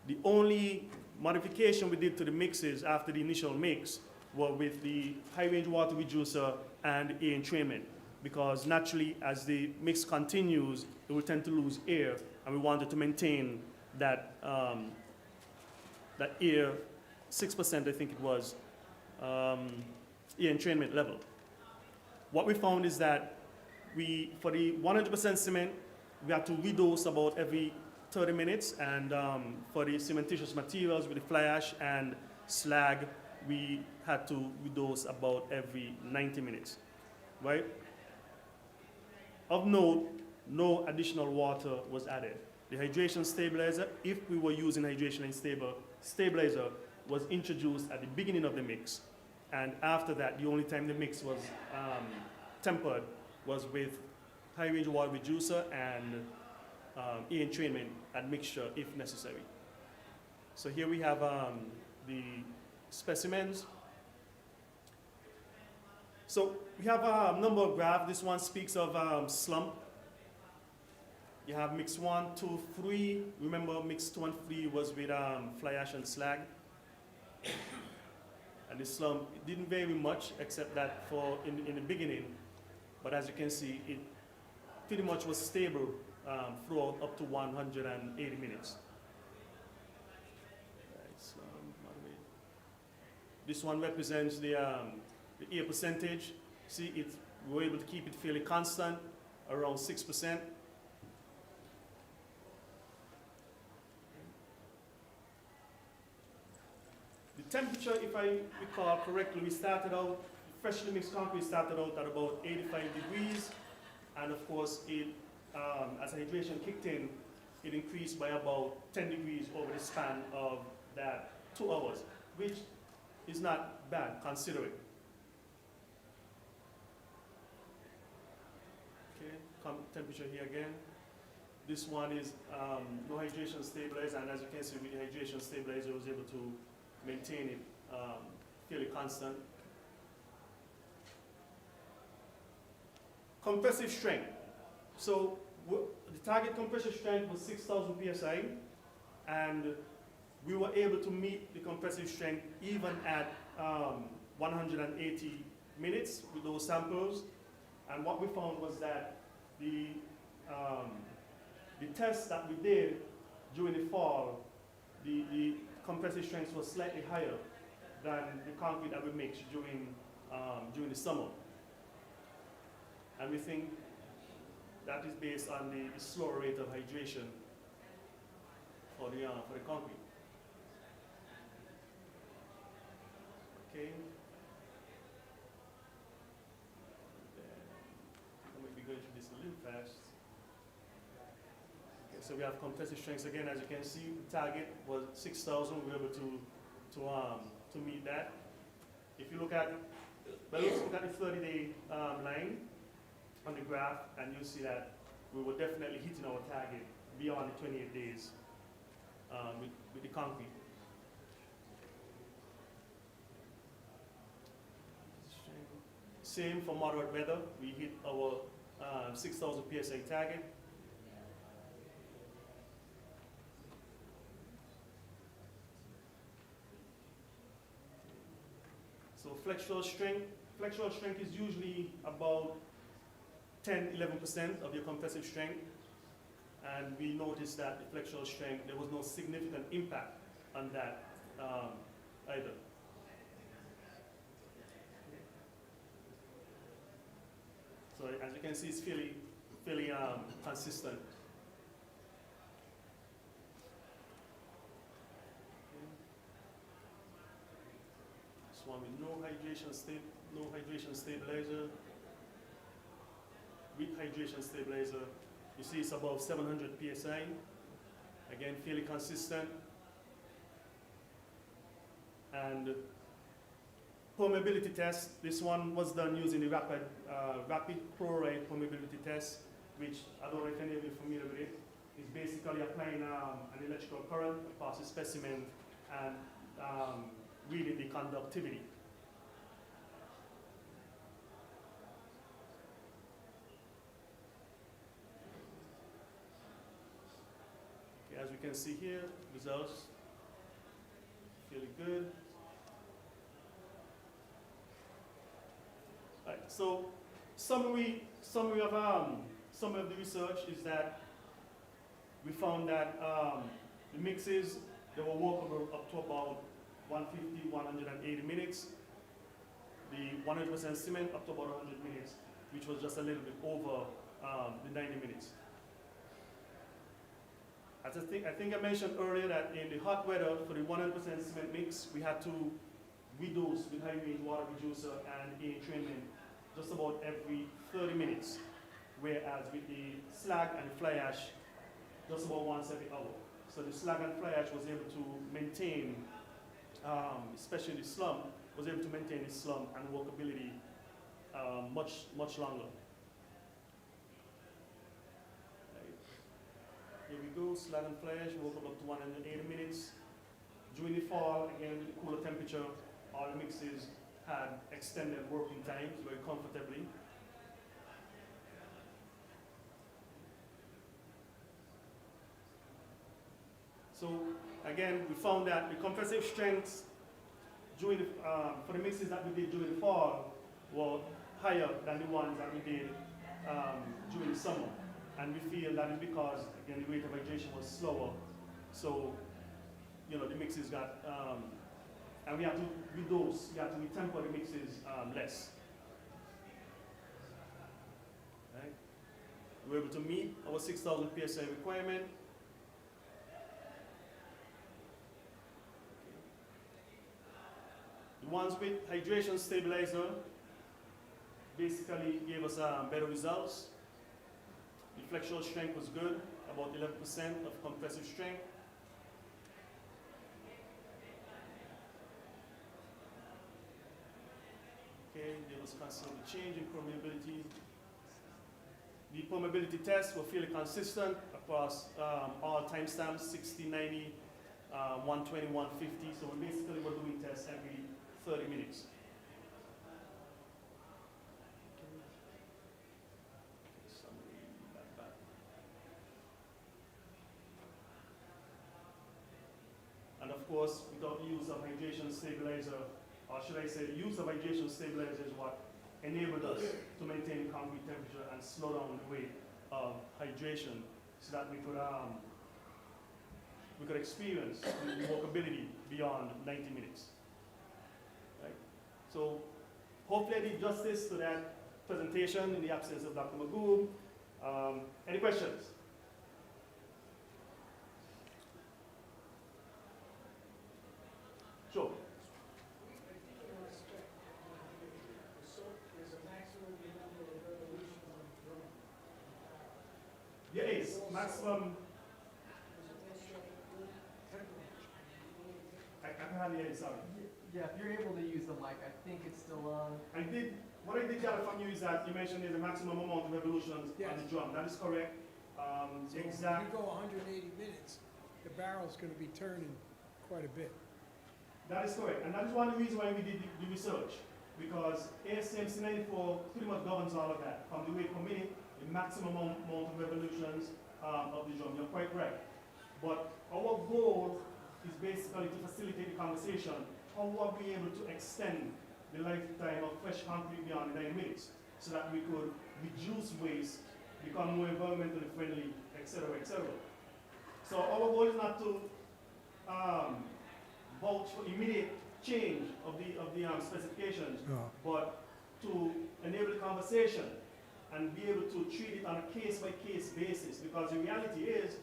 the only modification we did to the mixes after the initial mix were with the high range water reducer and air entrainment, because naturally as the mix continues, it will tend to lose air, and we wanted to maintain that, that air, 6% I think it was, air entrainment level. What we found is that for the 100% cement, we had to redose about every 30 minutes, and for the cementitious materials with the fly ash and slag, we had to redose about every 90 minutes, right? Of note, no additional water was added. The hydration stabilizer, if we were using hydration and stabilizer, was introduced at the beginning of the mix, and after that, the only time the mix was tempered was with high range water reducer and air entrainment admixture if necessary. So here we have the specimens. So we have a number of graphs. This one speaks of slump. You have mix 1, 2, 3. Remember, mix 2 and 3 was with fly ash and slag. And the slump, it didn't vary much except that for in the beginning. But as you can see, it pretty much was stable throughout up to 180 minutes. This one represents the air percentage. See, we were able to keep it fairly constant, around 6%. The temperature, if I recall correctly, we started out, freshly mixed concrete started out at about 85 degrees. And of course, as hydration kicked in, it increased by about 10 degrees over the span of that 2 hours, which is not bad considering. Okay, temperature here again. This one is no hydration stabilizer, and as you can see with the hydration stabilizer, I was able to maintain it fairly constant. Compressive strength. So the target compressive strength was 6,000 psi, and we were able to meet the compressive strength even at 180 minutes with those samples. And what we found was that the tests that we did during the fall, the compressive strength was slightly higher than the concrete that we mixed during the summer. And we think that is based on the slower rate of hydration for the concrete. Okay. I'm going to be going through this a little fast. Okay, so we have compressive strengths again. As you can see, the target was 6,000. We were able to meet that. If you look at, well, let's look at the 30-day line on the graph, and you'll see that we were definitely hitting our target beyond the 28 days with the concrete. Same for moderate weather. We hit our 6,000 psi target. So flexural strength is usually about 10–11% of your compressive strength, and we noticed that the flexural strength, there was no significant impact on that either. So as you can see, it's fairly consistent. This one with no no hydration stabilizer. With hydration stabilizer, you see it's above 700 psi. Again, fairly consistent. And permeability test, this one was done using the rapid chloride permeability test, which I don't know if any of you are familiar with it. It's basically applying an electrical current across a specimen and reading the conductivity. Okay, as we can see here, results fairly good. Right, so summary of the research is that we found that the mixes, they were workable up to about 150, 180 minutes. The 100% cement up to about 100 minutes, which was just a little bit over the 90 minutes. I think I mentioned earlier that in the hot weather for the 100% cement mix, we had to reduce with high range water reducer and a entrainment just about every 30 minutes, whereas with the slag and the fly ash, just about once every hour. So the slag and fly ash was able to maintain, especially the slum, was able to maintain its slum and workability much longer. Here we go, slag and fly ash, work up to 180 minutes. During the fall, again, with the cooler temperature, all the mixes had extended working times very comfortably. So again, we found that the compressive strengths during the, for the mixes that we did during the fall were higher than the ones that we did during the summer. And we feel that is because, again, the rate of hydration was slower. So, you know, the mixes got, and we have to reduce, we have to retemper the mixes less. Right? We were able to meet our 6,000 PSI requirement. The ones with hydration stabilizer basically gave us better results. The flexural strength was good, about 11% of compressive strength. Okay, there was considerable change in permeability. The permeability tests were fairly consistent across all timestamps, 60, 90, 120, 150. So we basically were doing tests every 30 minutes. And of course, without the use of hydration stabilizer, or should I say the use of hydration stabilizer is what enabled us to maintain concrete temperature and slow down the rate of hydration so that we could experience the workability beyond 90 minutes. Right? So hopefully I did justice to that presentation in the absence of Dr. Mahgoub. Any questions? Sure. There is maximum. I can't hear you, sorry. Yeah, if you're able to use the mic, I think it's still on. What I did gather from you is that you mentioned there's a maximum amount of revolutions on the drum. That is correct. So if you go 180 minutes, the barrel's going to be turning quite a bit. That is correct. And that is one of the reasons why we did the research. Because ASTM C94 pretty much governs all of that. From the weight per minute, the maximum amount of revolutions of the drum. You're quite right. But our goal is basically to facilitate the conversation. How are we able to extend the lifetime of fresh concrete beyond 9 minutes so that we could reduce waste, become more environmentally friendly, etc., etc. So our goal is not to vouch for immediate change of the specifications, but to enable the conversation and be able to treat it on a case-by-case basis, because the reality is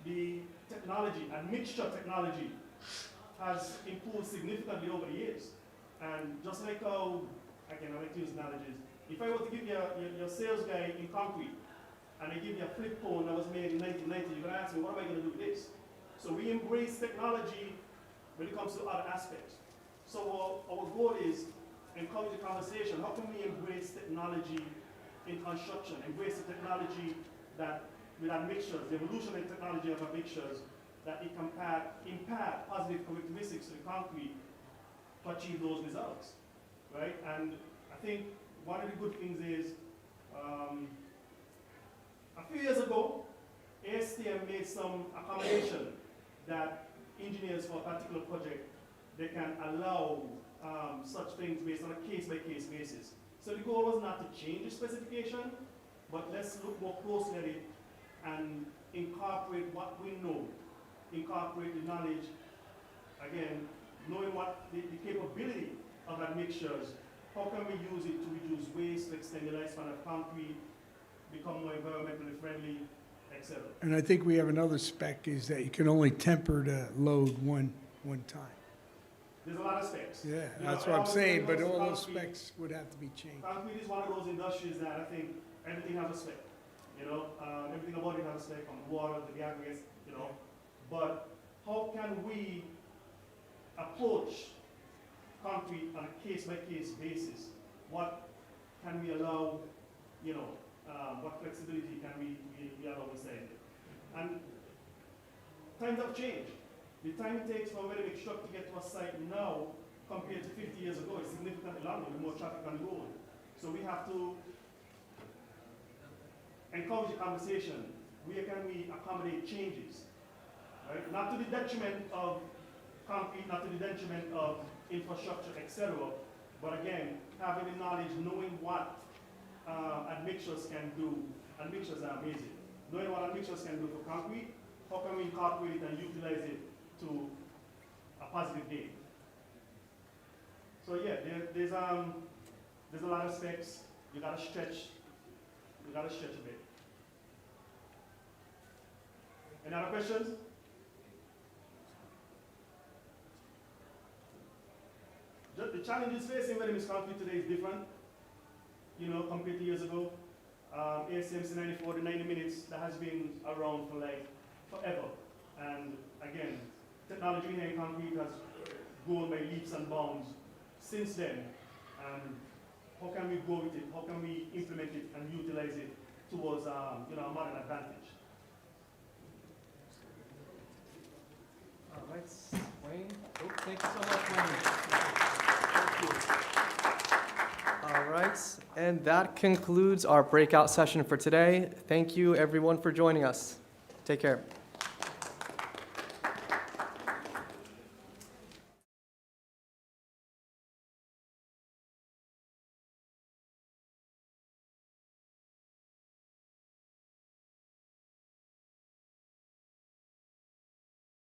the technology and mixture technology has improved significantly over the years. And just like how, again, I like to use analogies. If I were to give you your sales guy in concrete, and I give you a flip phone that was made in 1990, you're gonna ask me, what am I gonna do with this? So we embrace technology when it comes to other aspects. So our goal is encourage the conversation. How can we embrace technology in construction? Embrace the technology that with our mixtures, the evolutionary technology of our mixtures, that it can impact positive characteristics to the concrete to achieve those results, right? And I think one of the good things is, a few years ago, ASTM made some accommodation that engineers for a particular project, they can allow such things based on a case-by-case basis. So the goal was not to change the specification, but let's look more closely at it and incorporate what we know, incorporate the knowledge, again, knowing what the capability of our mixtures, how can we use it to reduce waste, to extend the lifespan of concrete, become more environmentally friendly, etc. And I think we have another spec is that you can only temper the load one time. There's a lot of specs. Yeah, You know, that's what I'm always saying, when but it comes to all those concrete, specs would have to be changed. Concrete is one of those industries that I think everything has a spec. You know, everything about it has a spec, from the water to the aggregates, you know. But how can we approach concrete on a case-by-case basis? What can we allow, you know, what flexibility can we allow inside it? And times have changed. The time it takes for a ready-mix truck to get to a site now compared to 50 years ago is significantly longer with more traffic on the road. So we have to encourage the conversation. Where can we accommodate changes? Right? Not to the detriment of concrete, not to the detriment of infrastructure, etc. But again, having the knowledge, knowing what admixtures can do. Admixtures are amazing. Knowing what admixtures can do for concrete, how can we incorporate it and utilize it to a positive gain? So yeah, there's a lot of specs. You gotta stretch. You gotta stretch a bit. Any other questions? The challenges facing ready-mix concrete today is different, you know, compared to years ago. ASMC 94 to 90 minutes, that has been around for like forever. And again, technology in concrete has grown by leaps and bounds since then. And how can we go with it? How can we implement it and utilize it towards you know, a modern advantage? All right, Wayne. Oh, thank you so much, Wayne. All right, and that concludes our breakout session for today. Thank you, everyone, for joining us. Take care.